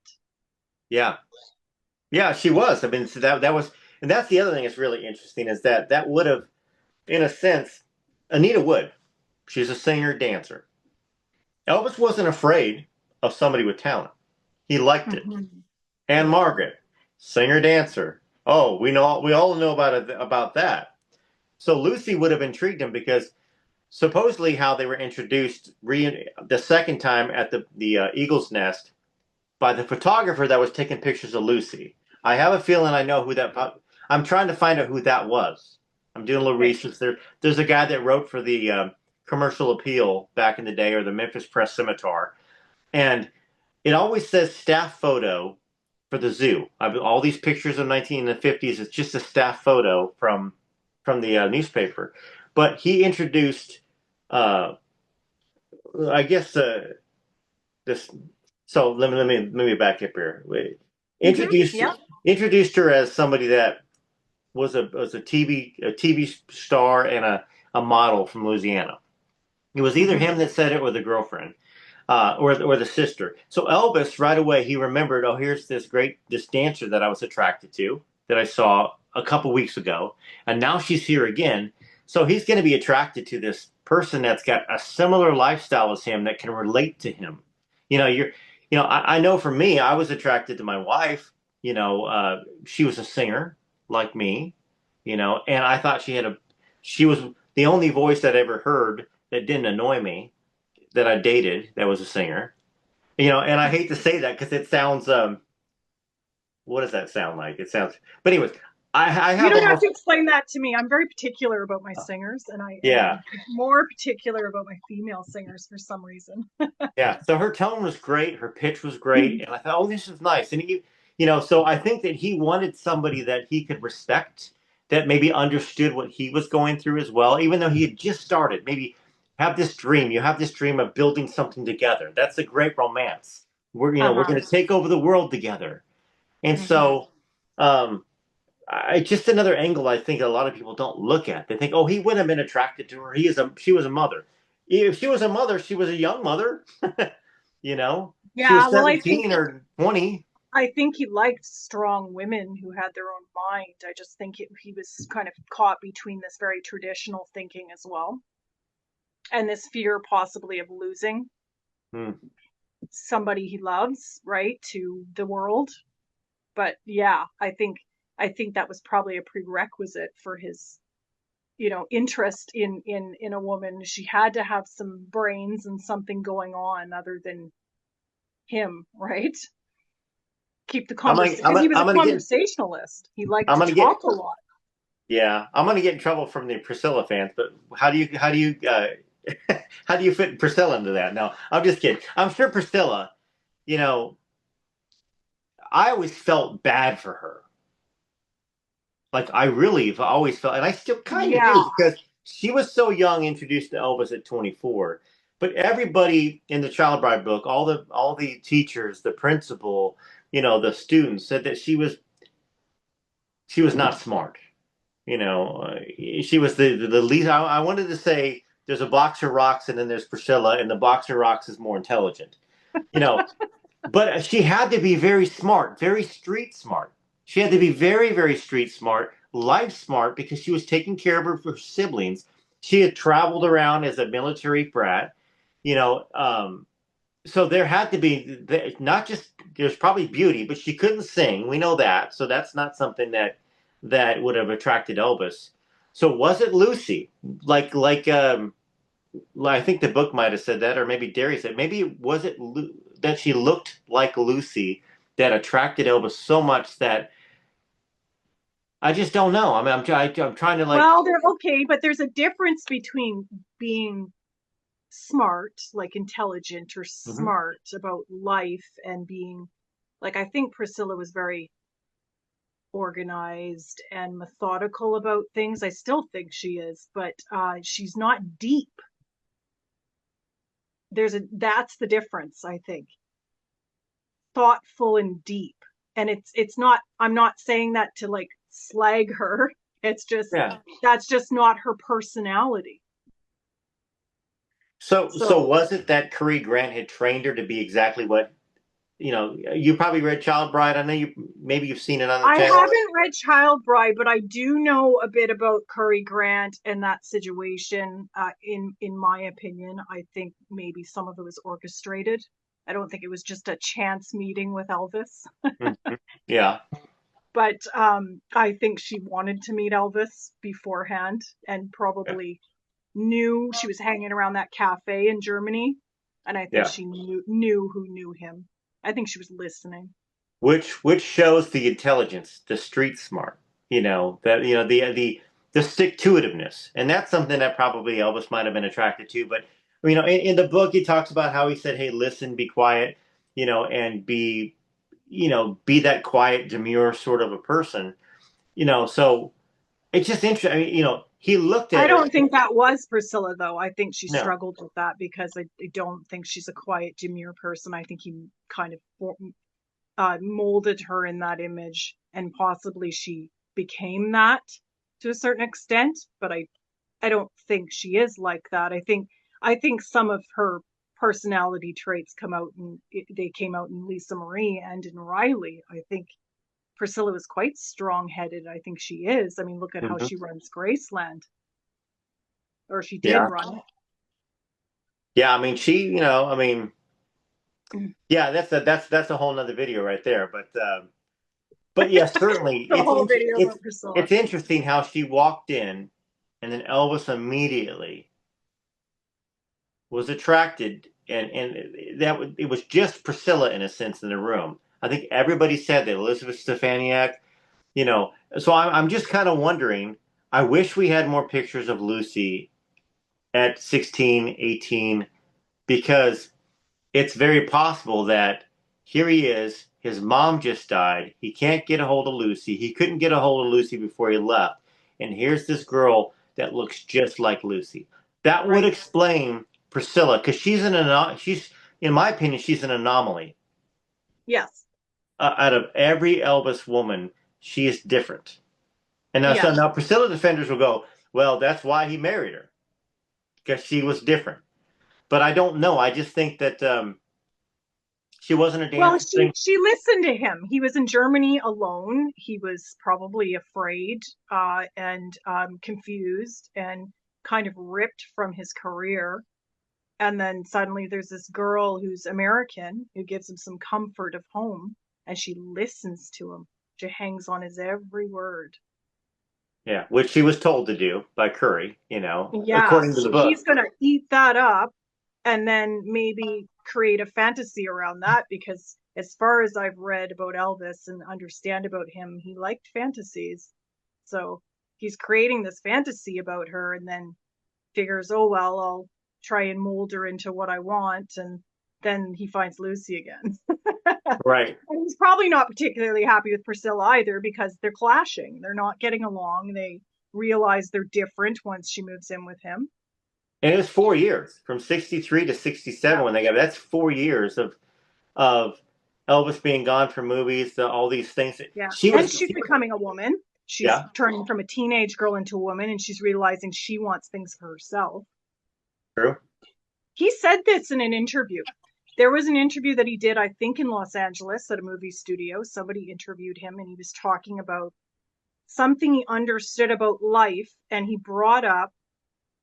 Yeah, yeah, she was. I mean, so that was, and that's the other thing that's really interesting is that would have, in a sense, Anita Wood. She's a singer dancer. Elvis wasn't afraid of somebody with talent. He liked it. Mm-hmm. And Yeah. Margaret, singer dancer. Oh, we all know about that. So Lucy would have intrigued him because supposedly how they were introduced the second time at the Eagle's Nest by the photographer that was taking pictures of Lucy. I have a feeling I know who that. I'm trying to find out who that was. I'm doing a little Okay. research there. There's a guy that wrote for the Commercial Appeal back in the day, or the Memphis Press Scimitar, and it always says staff photo for the zoo. All these pictures of 1950s. It's just a staff photo from the newspaper. But he introduced, uh, I guess, this. So let me back up here. Mm-hmm. Introduced Yeah. introduced her as somebody that was a TV star and a model from Louisiana. It was either Mm-hmm. him that said it or the girlfriend, or the sister. So Elvis right away he remembered. Oh, here's this dancer that I was attracted to that I saw a couple weeks ago, and now she's here again. So he's going to be attracted to this person that's got a similar lifestyle as him that can relate to him. You know, I know for me, I was attracted to my wife. She was a singer like me. And I thought she was the only voice I'd ever heard that didn't annoy me that I dated that was a singer. And I hate to say that because it sounds what does that sound like? It sounds but anyways, I You have don't have almost to explain that to me. I'm very particular about my singers, and yeah, I'm more particular about my female singers for some reason. yeah. So her tone was great, her pitch was great, and I thought, oh, this is nice. And so I think that he wanted somebody that he could respect, that maybe understood what he was going through as well, even though he had just started. Maybe have this dream. You have this dream of building something together. That's a great romance. We're Uh-huh. going to take over the world together. And Mm-hmm. so, just another angle I think a lot of people don't look at. They think, oh, he wouldn't have been attracted to her. She was a mother. If she was a mother, she was a young mother. She Yeah, was well, 17 or 20. I think he liked strong women who had their own mind. I just think he was kind of caught between this very traditional thinking as well, and this fear possibly of losing Hmm. somebody he loves, right, to the world. But yeah, I think that was probably a prerequisite for his, interest in a woman. She had to have some brains and something going on other than him, right? Keep the I'm gonna, conversation I'm because he gonna, was a I'm gonna get, conversationalist. He liked I'm to gonna get, talk a lot. yeah, I'm gonna get in trouble from the Priscilla fans. But how do you fit Priscilla into that? No, I'm just kidding. I'm sure Priscilla. You know, I always felt bad for her. Like I really have always felt, and I still kind of Yeah. do because she was so young, introduced to Elvis at 24. But everybody in the Child Bride book, all the teachers, the principal, the students said that she was not smart. She was the least. I wanted to say there's a boxer rocks and then there's Priscilla, and the boxer rocks is more intelligent. You know, but she had to be very smart, very street smart. She had to be very, very street smart, life smart, because she was taking care of her siblings. She had traveled around as a military brat, you know. So there had to be not just there's probably beauty, but she couldn't sing. We know that, so that's not something that would have attracted Elvis. So was it Lucy? Like I think the book might have said that, or maybe Derry said. Maybe was it that she looked like Lucy that attracted Elvis so much that I just don't know. I mean, I'm trying to like. Well, they're okay, but there's a difference between being smart, like intelligent or Mhm. smart about life, and being like, I think Priscilla was very organized and methodical about things. I still think she is, but she's not deep. That's the difference, I think. Thoughtful and deep. And it's not, I'm not saying that to like slag her. It's just, Yeah. that's just not her personality. So So was it that Curry Grant had trained her to be exactly what, you probably read Child Bride. I know maybe you've seen it on the I channel. haven't read Child Bride, but I do know a bit about Curry Grant and that situation. In my opinion, I think maybe some of it was orchestrated. I don't think it was just a chance meeting with Elvis, Mhm. Yeah. but I think she wanted to meet Elvis beforehand and Yeah. probably knew she was hanging around that cafe in Germany, and I think Yeah. she knew who knew him. I think she was listening. Which shows the intelligence, the street smart, that the stick to itiveness, and that's something that probably Elvis might have been attracted to. But in the book, he talks about how he said, "Hey, listen, be quiet, and be that quiet, demure sort of a person." So it's just interesting. I mean, he looked I at her. don't think that was Priscilla, though. I think she No. struggled with that because I don't think she's a quiet, demure person. I think he kind of molded her in that image, and possibly she became that to a certain extent. But I don't think she is like that. I think some of her personality traits they came out in Lisa Marie and in Riley. I think Priscilla was quite strong-headed. I think she is. I mean, look at how Mhm. she runs Graceland, or she did Yeah. run it. Yeah. I mean, I mean, yeah. That's a whole nother video right there. But yes, certainly The whole video about Priscilla. it's interesting how she walked in, and then Elvis immediately was attracted, and it was just Priscilla in a sense in the room. I think everybody said that Elizabeth Stefaniak, So I'm just kind of wondering. I wish we had more pictures of Lucy at 16, 18, because it's very possible that here he is. His mom just died. He can't get a hold of Lucy. He couldn't get a hold of Lucy before he left. And here's this girl that looks just like Lucy. That would Right. explain Priscilla, because she's, in my opinion, she's an anomaly. Yes. Out of every Elvis woman, she is different. And Yeah. now Priscilla defenders will go, well, that's why he married her, because she was different. But I don't know. I just think that she wasn't a Well, dancer. she listened to him. He was in Germany alone. He was probably afraid and confused and kind of ripped from his career. And then suddenly there's this girl who's American who gives him some comfort of home, and she listens to him. She hangs on his every word. Yeah, which she was told to do by Curry, Yeah, according to the so book. he's gonna eat that up and then maybe create a fantasy around that, because as far as I've read about Elvis and understand about him, he liked fantasies. So he's creating this fantasy about her and then figures, oh well, I'll try and mold her into what I want, and then he finds Lucy again. Right. And he's probably not particularly happy with Priscilla either, because they're clashing. They're not getting along. They realize they're different once she moves in with him. And it was 4 years from 63 to 67 Yeah. when they got, that's 4 years of Elvis being gone from movies, all these things. Yeah. She And was, she's becoming a woman. She's yeah, turning from a teenage girl into a woman, and she's realizing she wants things for herself. true. He said this in an interview. There was an interview that he did, I think, in Los Angeles at a movie studio. Somebody interviewed him, and he was talking about something he understood about life. And he brought up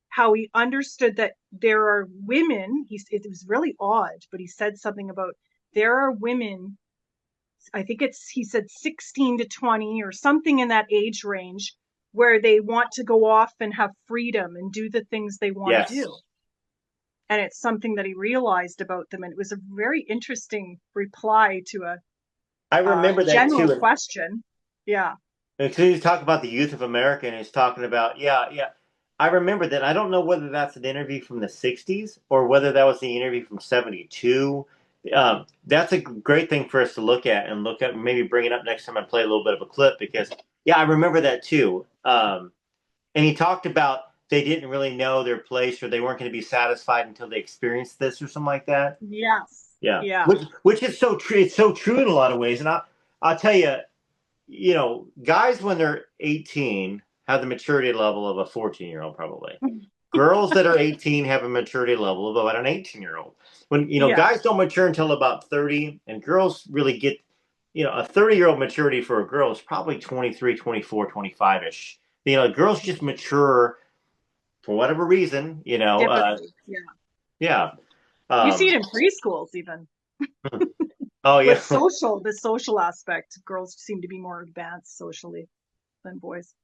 how he understood that there are women. It was really odd, but he said something about there are women, I think he said 16 to 20 or something in that age range, where they want to go off and have freedom and do the things they want to Yes. do. And it's something that he realized about them. And it was a very interesting reply to I a remember that general too. question. Yeah. And so he's talking about the youth of America, and he's talking about, yeah, yeah. I remember that. I don't know whether that's an interview from the '60s or whether that was the interview from '72. That's a great thing for us to look at and look at, maybe bring it up next time I play a little bit of a clip because, yeah, I remember that too. And he talked about they didn't really know their place or they weren't going to be satisfied until they experienced this or something like that. Yes. Yeah, Yeah. which is so true. It's so true in a lot of ways. And I'll tell you, guys when they're 18 have the maturity level of a 14-year-old probably. Girls that are 18 have a maturity level of about an 18-year-old. When Yeah. guys don't mature until about 30, and girls really get, a 30-year-old maturity for a girl is probably 23, 24, 25-ish. Girls just mature for whatever reason, Typically. Yeah. yeah. You see Um, it in preschools even. oh yeah. The social aspect, girls seem to be more advanced socially than boys.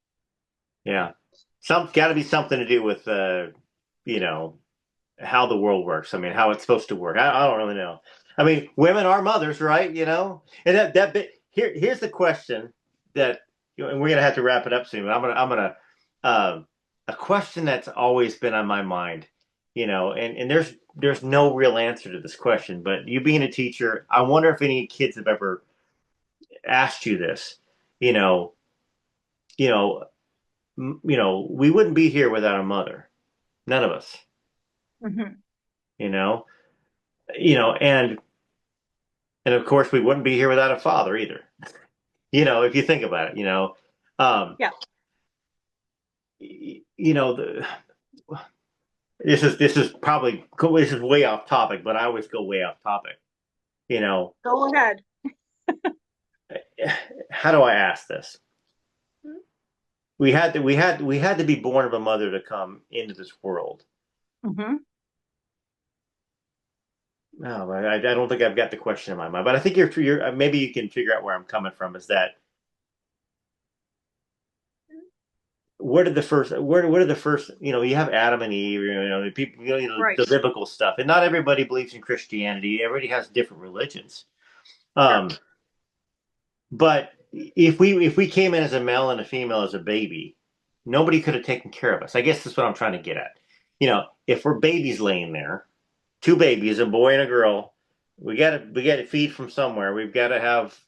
Yeah. Got to be something to do with, you know, how the world works. I mean, how it's supposed to work. I don't really know. I mean, women are mothers, right? And that bit here's the question that, and we're gonna have to wrap it up soon. But um, a question that's always been on my mind, and there's no real answer to this question. But you being a teacher, I wonder if any kids have ever asked you this. You know, you know, we wouldn't be here without a mother. None of us. Hmm. You know, and of course, we wouldn't be here without a father either. If you think about it, um, Yeah. the this is way off topic, but I always go way off topic. You know, Go ahead. how do I ask this? We had to be born of a mother to come into this world. Hmm. No, I don't think I've got the question in my mind, but I think you're maybe you can figure out where I'm coming from. Is that where did the first you have Adam and Eve, the people, Right. the biblical stuff, and not everybody believes in Christianity. Everybody has different religions. Sure. um but if we came in as a male and a female as a baby, nobody could have taken care of us. I guess that's what I'm trying to get at. If we're babies laying there, two babies, a boy and a girl, we got to feed from somewhere. We've got to have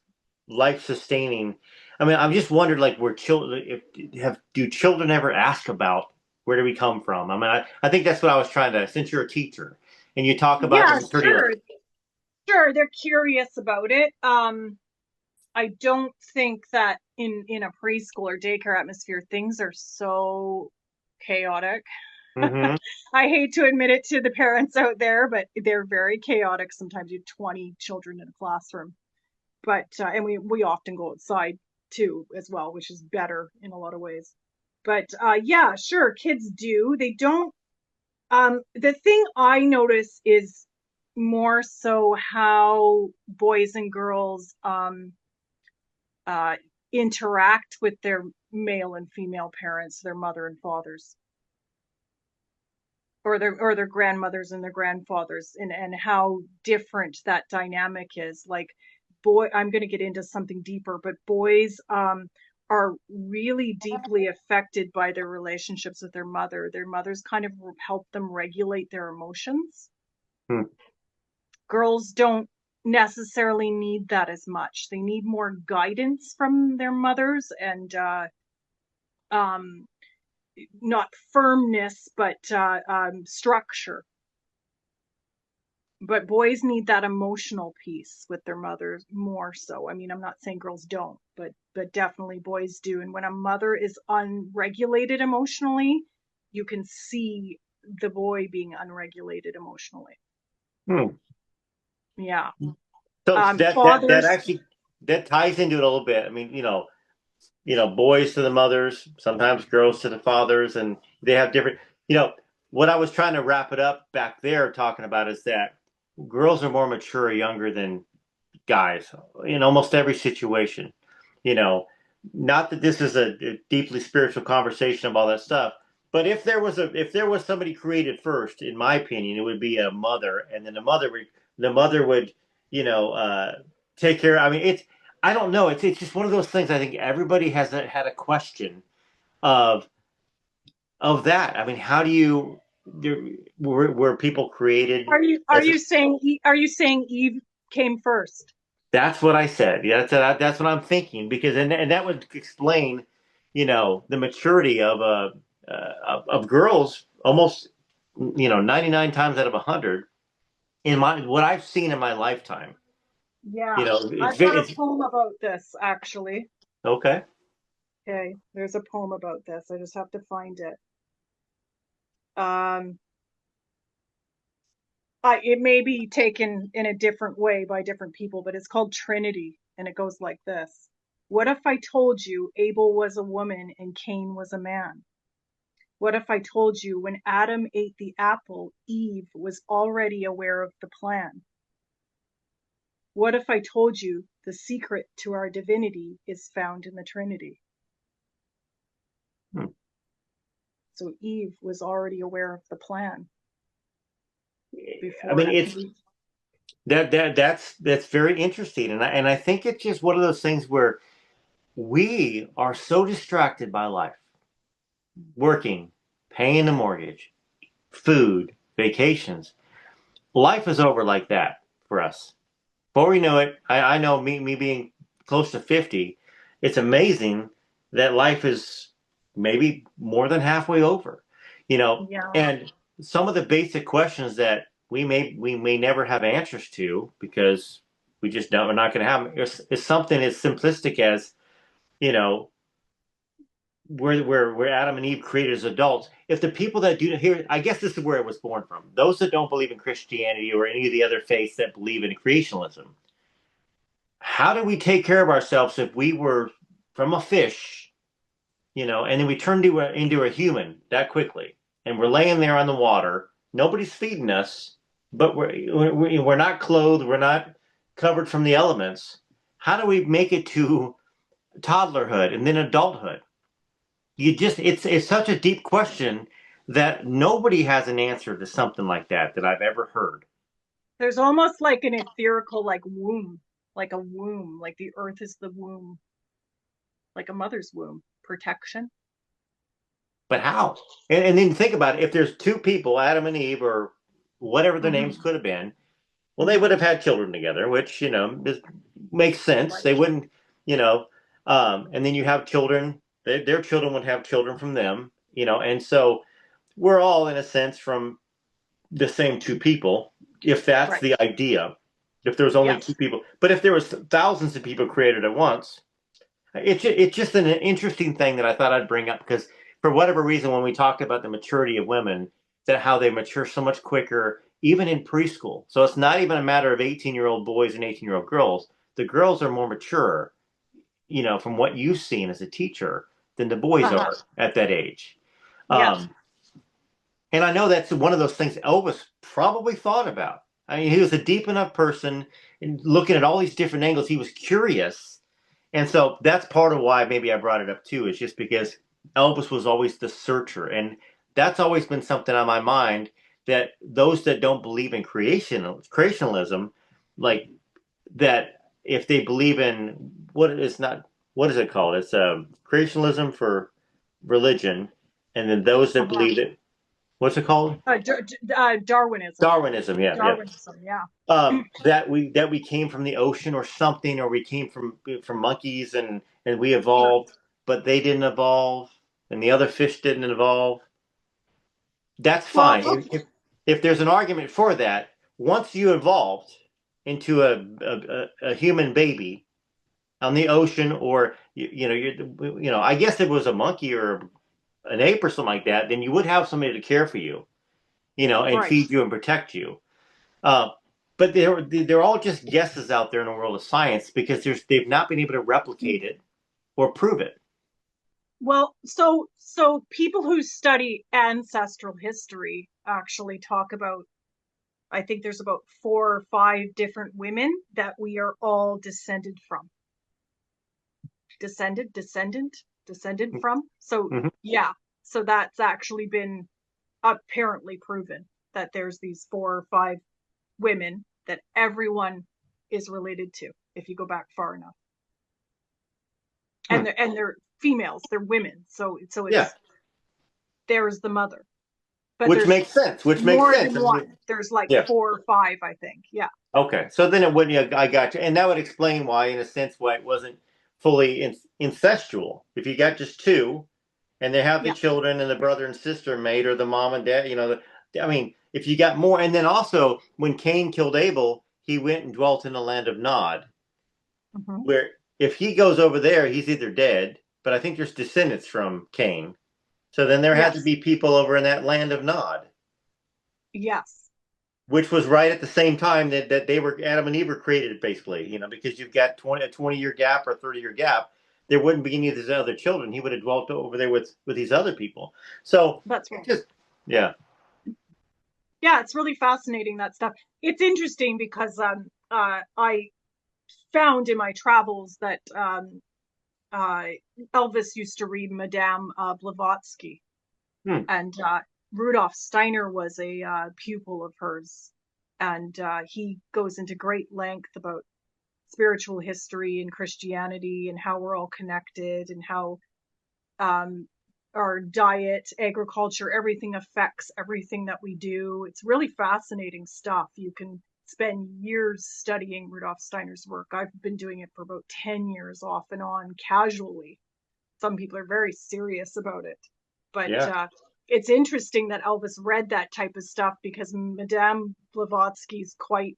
life sustaining. I mean, I've just wondered, like, where children, do children ever ask about where do we come from? I mean, I think that's what I was trying to. Since you're a teacher and you talk about the Yeah, maturity sure. level. Sure. They're curious about it. I don't think that in a preschool or daycare atmosphere, things are so chaotic. Mm-hmm. I hate to admit it to the parents out there, but they're very chaotic. Sometimes you have 20 children in a classroom, but and we often go outside too as well, which is better in a lot of ways. But yeah, sure, kids do. They don't. The thing I notice is more so how boys and girls uh, interact with their male and female parents, their mother and fathers, or their grandmothers and their grandfathers, and how different that dynamic is. Like, I'm going to get into something deeper, but boys are really deeply affected by their relationships with their mother. Their mothers kind of help them regulate their emotions. Hmm. Girls don't necessarily need that as much. They need more guidance from their mothers and um, not firmness, but structure. But boys need that emotional piece with their mothers more so. I mean, I'm not saying girls don't, but definitely boys do. And when a mother is unregulated emotionally, you can see the boy being unregulated emotionally. Hmm. Yeah. So that Fathers, actually that ties into it a little bit. I mean, boys to the mothers, sometimes girls to the fathers, and they have different. What I was trying to wrap it up back there talking about is that girls are more mature or younger than guys in almost every situation. You know, Not that this is a deeply spiritual conversation of all that stuff, but if there was somebody created first, in my opinion, it would be a mother, and then the mother would you know uh, take care. I mean, I don't know. It's just one of those things. I think everybody has had a question of that. I mean, how do you were people created Are as you saying Eve came first? that's what I said. Yeah, that's what I'm thinking because and that would explain, the maturity of of girls almost 99 times out of 100 in my what I've seen in my lifetime. Yeah, It's I've got a it's poem about this actually. okay. Okay, there's a poem about this. I just have to find it. Um, it may be taken in a different way by different people, but it's called Trinity, and it goes like this. What if I told you Abel was a woman and Cain was a man? What if I told you when Adam ate the apple, Eve was already aware of the plan? What if I told you the secret to our divinity is found in the Trinity? Hmm. So Eve was already aware of the plan I mean, before it's Eve. that's very interesting, and I think it's just one of those things where we are so distracted by life, working, paying the mortgage, food, vacations. Life is over like that for us. Before we know it, I know me being close to 50, it's amazing that life is maybe more than halfway over. Yeah. And some of the basic questions that we may never have answers to because we're not going to have them is something as simplistic as, you know, where Adam and Eve created as adults. If the people that do here, I guess this is where it was born from. Those that don't believe in Christianity or any of the other faiths that believe in creationism, how do we take care of ourselves if we were from a fish, and then we turned into a human that quickly, and we're laying there on the water, nobody's feeding us, but we're not clothed, we're not covered from the elements. How do we make it to toddlerhood and then adulthood? It's such a deep question that nobody has an answer to something like that I've ever heard. There's almost like an etherical like womb, like a womb, like the earth is the womb, like a mother's womb, protection. But how? And then think about it. If there's two people, Adam and Eve, or whatever their names Mm-hmm. could have been, well, they Mm-hmm. would have had children together, which, makes sense. Right. They wouldn't, you know, and then you have children, their children would have children from them, and so we're all, in a sense, from the same two people, if that's Right. the idea. If there's only two Yes. people, but if there was thousands of people created at once, it's just an interesting thing that I thought I'd bring up because for whatever reason, when we talked about the maturity of women, that how they mature so much quicker, even in preschool. So it's not even a matter of 18-year-old boys and 18-year-old girls. The girls are more mature, from what you've seen as a teacher than the boys Uh-huh. are at that age. Yes. Um, and I know that's one of those things Elvis probably thought about. I mean, he was a deep enough person and looking at all these different angles. He was curious. And so that's part of why maybe I brought it up too, is just because Elvis was always the searcher. And that's always been something on my mind that those that don't believe in creationalism, like that if they believe in what is it called? It's creationism for religion. And then those that Uh-huh. believe it, what's it called? Darwinism. Darwinism, yeah, yeah. Darwinism, yeah. That we came from the ocean or something, or we came from monkeys and we Sure. evolved, but they didn't evolve, and the other fish didn't evolve. That's Well, fine. okay. If there's an argument for that, once you evolved into a human baby on the ocean, or I guess if it was a monkey or an ape or something like that, then you would have somebody to care for you, and Right. feed you and protect you. Uh, but they're all just guesses out there in the world of science because they've not been able to replicate it or prove it. Well, so people who study ancestral history actually talk about, I think there's about 4 or 5 different women that we are all descended from. Descended from. So Mhm. yeah, so that's actually been apparently proven that there's these 4 or 5 women that everyone is related to if you go back far enough. and they're females, they're women. So Yeah. it's there's the mother. But Which there's makes sense. Which makes more sense. than one. There's like Yeah. 4 or 5, I think. Yeah. Okay. So then it wouldn't. Yeah, I got you, and that would explain why, in a sense, why it wasn't fully incestual. If you got just two, and they have the Yeah. children, and the brother and sister mate, or the mom and dad, I mean, if you got more, and then also when Cain killed Abel, he went and dwelt in the land of Nod, Mm-hmm. where if he goes over there, he's either dead, but I think there's descendants from Cain. So then there had to Yes. be people over in that land of Nod, Yes. which was right at the same time that they were Adam and Eve were created, basically, because you've got a 20-year gap or a 30-year gap. There wouldn't be any of these other children. He would have dwelt over there with these other people. So That's right. just yeah. Yeah, it's really fascinating, that stuff. It's interesting because I found in my travels that uh, Elvis used to read Madame Blavatsky, Hmm. and Rudolf Steiner was a pupil of hers, and he goes into great length about spiritual history and Christianity and how we're all connected, and how um, our diet, agriculture, everything affects everything that we do. It's really fascinating stuff. You can spend years studying Rudolf Steiner's work. I've been doing it for about 10 years off and on casually. Some people are very serious about it. But Yeah. it's interesting that Elvis read that type of stuff, because Madame Blavatsky's quite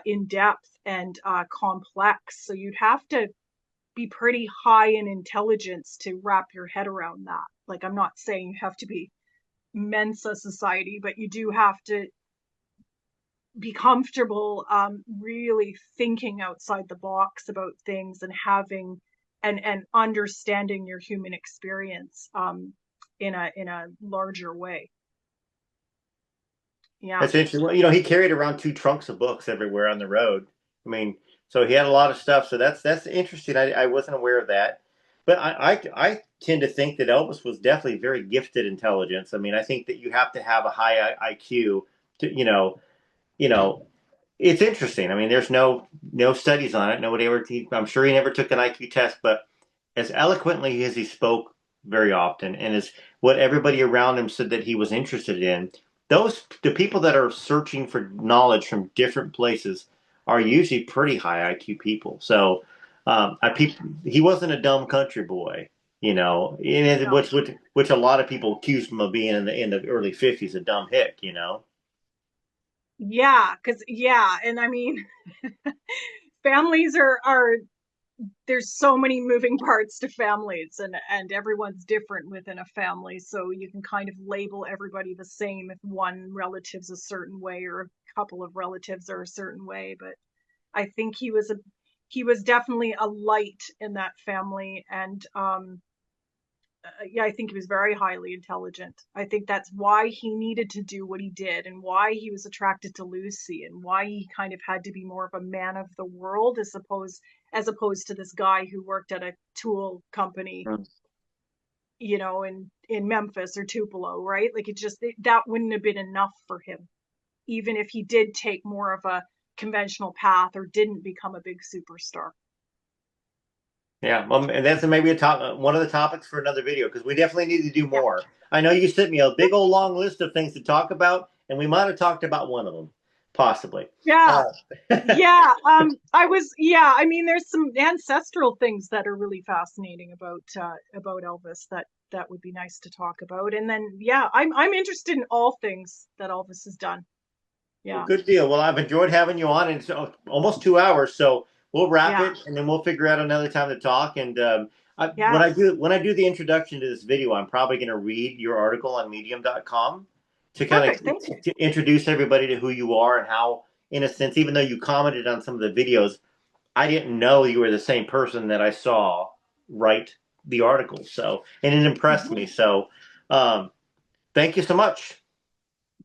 in depth and complex. So you'd have to be pretty high in intelligence to wrap your head around that. Like, I'm not saying you have to be Mensa society, but you do have to be comfortable really thinking outside the box about things, and having and understanding your human experience in a larger way. Yeah. That's interesting. Well, he carried around 2 trunks of books everywhere on the road. I mean, so he had a lot of stuff. So that's interesting. I wasn't aware of that. But I tend to think that Elvis was definitely very gifted intelligence. I mean, I think that you have to have a high IQ to, you know, it's interesting. I mean, there's no studies on it. Nobody ever. I'm sure he never took an IQ test, but as eloquently as he spoke very often, and as what everybody around him said that he was interested in, the people that are searching for knowledge from different places are usually pretty high IQ people. So, he wasn't a dumb country boy, and No. which a lot of people accused him of being in the early '50s, a dumb hick. Yeah, because yeah, and I mean, families are there's so many moving parts to families, and everyone's different within a family, so you can kind of label everybody the same if one relative's a certain way or a couple of relatives are a certain way. But I think he was definitely a light in that family, and yeah, I think he was very highly intelligent. I think that's why he needed to do what he did, and why he was attracted to Lucy, and why he kind of had to be more of a man of the world, as opposed to this guy who worked at a tool company, in Memphis or Tupelo, right? Like, that wouldn't have been enough for him, even if he did take more of a conventional path or didn't become a big superstar. Yeah, well, and that's maybe one of the topics for another video, because we definitely need to do Yeah. more. I know you sent me a big old long list of things to talk about, and we might have talked about one of them, possibly. Yeah. Uh, Yeah, yeah, I mean, there's some ancestral things that are really fascinating about Elvis, that would be nice to talk about. And then, yeah, I'm interested in all things that Elvis has done. well, Yeah. good deal. Well, I've enjoyed having you on, and it's almost 2 hours, so we'll wrap Yeah. it, and then we'll figure out another time to talk. And when I Yes. do the introduction to this video, I'm probably going to read your article on Medium.com to kind Perfect. of Thank you. to introduce everybody to who you are and how, in a sense, even though you commented on some of the videos, I didn't know you were the same person that I saw write the article. So, and it impressed me. Mhm. So, um, thank you so much.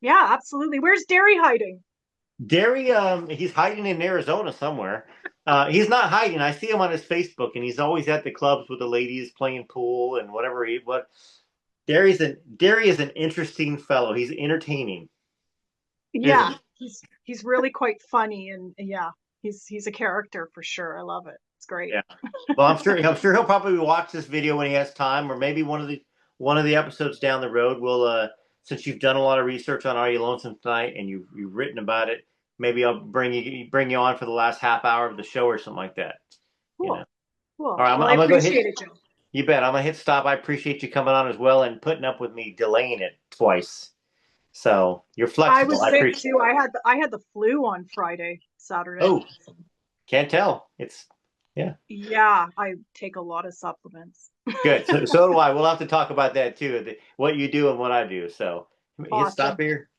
Yeah, absolutely. Where's Derry hiding? Derry, he's hiding in Arizona somewhere. He's not hiding. I see him on his Facebook, and he's always at the clubs with the ladies playing pool and whatever. What Derry is an interesting fellow. He's entertaining, isn't Yeah, he? he's really quite funny, and yeah, he's a character for sure. I love it. It's great. Yeah. Well, I'm sure he'll probably watch this video when he has time, or maybe one of the episodes down the road. We'll since you've done a lot of research on Are You Lonesome Tonight and you've written about it, maybe I'll bring you on for the last half hour of the show or something like that. You Cool. know. Cool. All right, Well, I I'm gonna go hit. appreciate it, Joe. You bet. I'm gonna hit stop. I appreciate you coming on as well and putting up with me delaying it twice. So you're I flexible. was I sick appreciate. too. I had the flu on Friday, Saturday. Oh, can't tell. It's yeah. Yeah, I take a lot of supplements. Good. So do I. We'll have to talk about that too. What you do and what I do. So hit stop Awesome. here.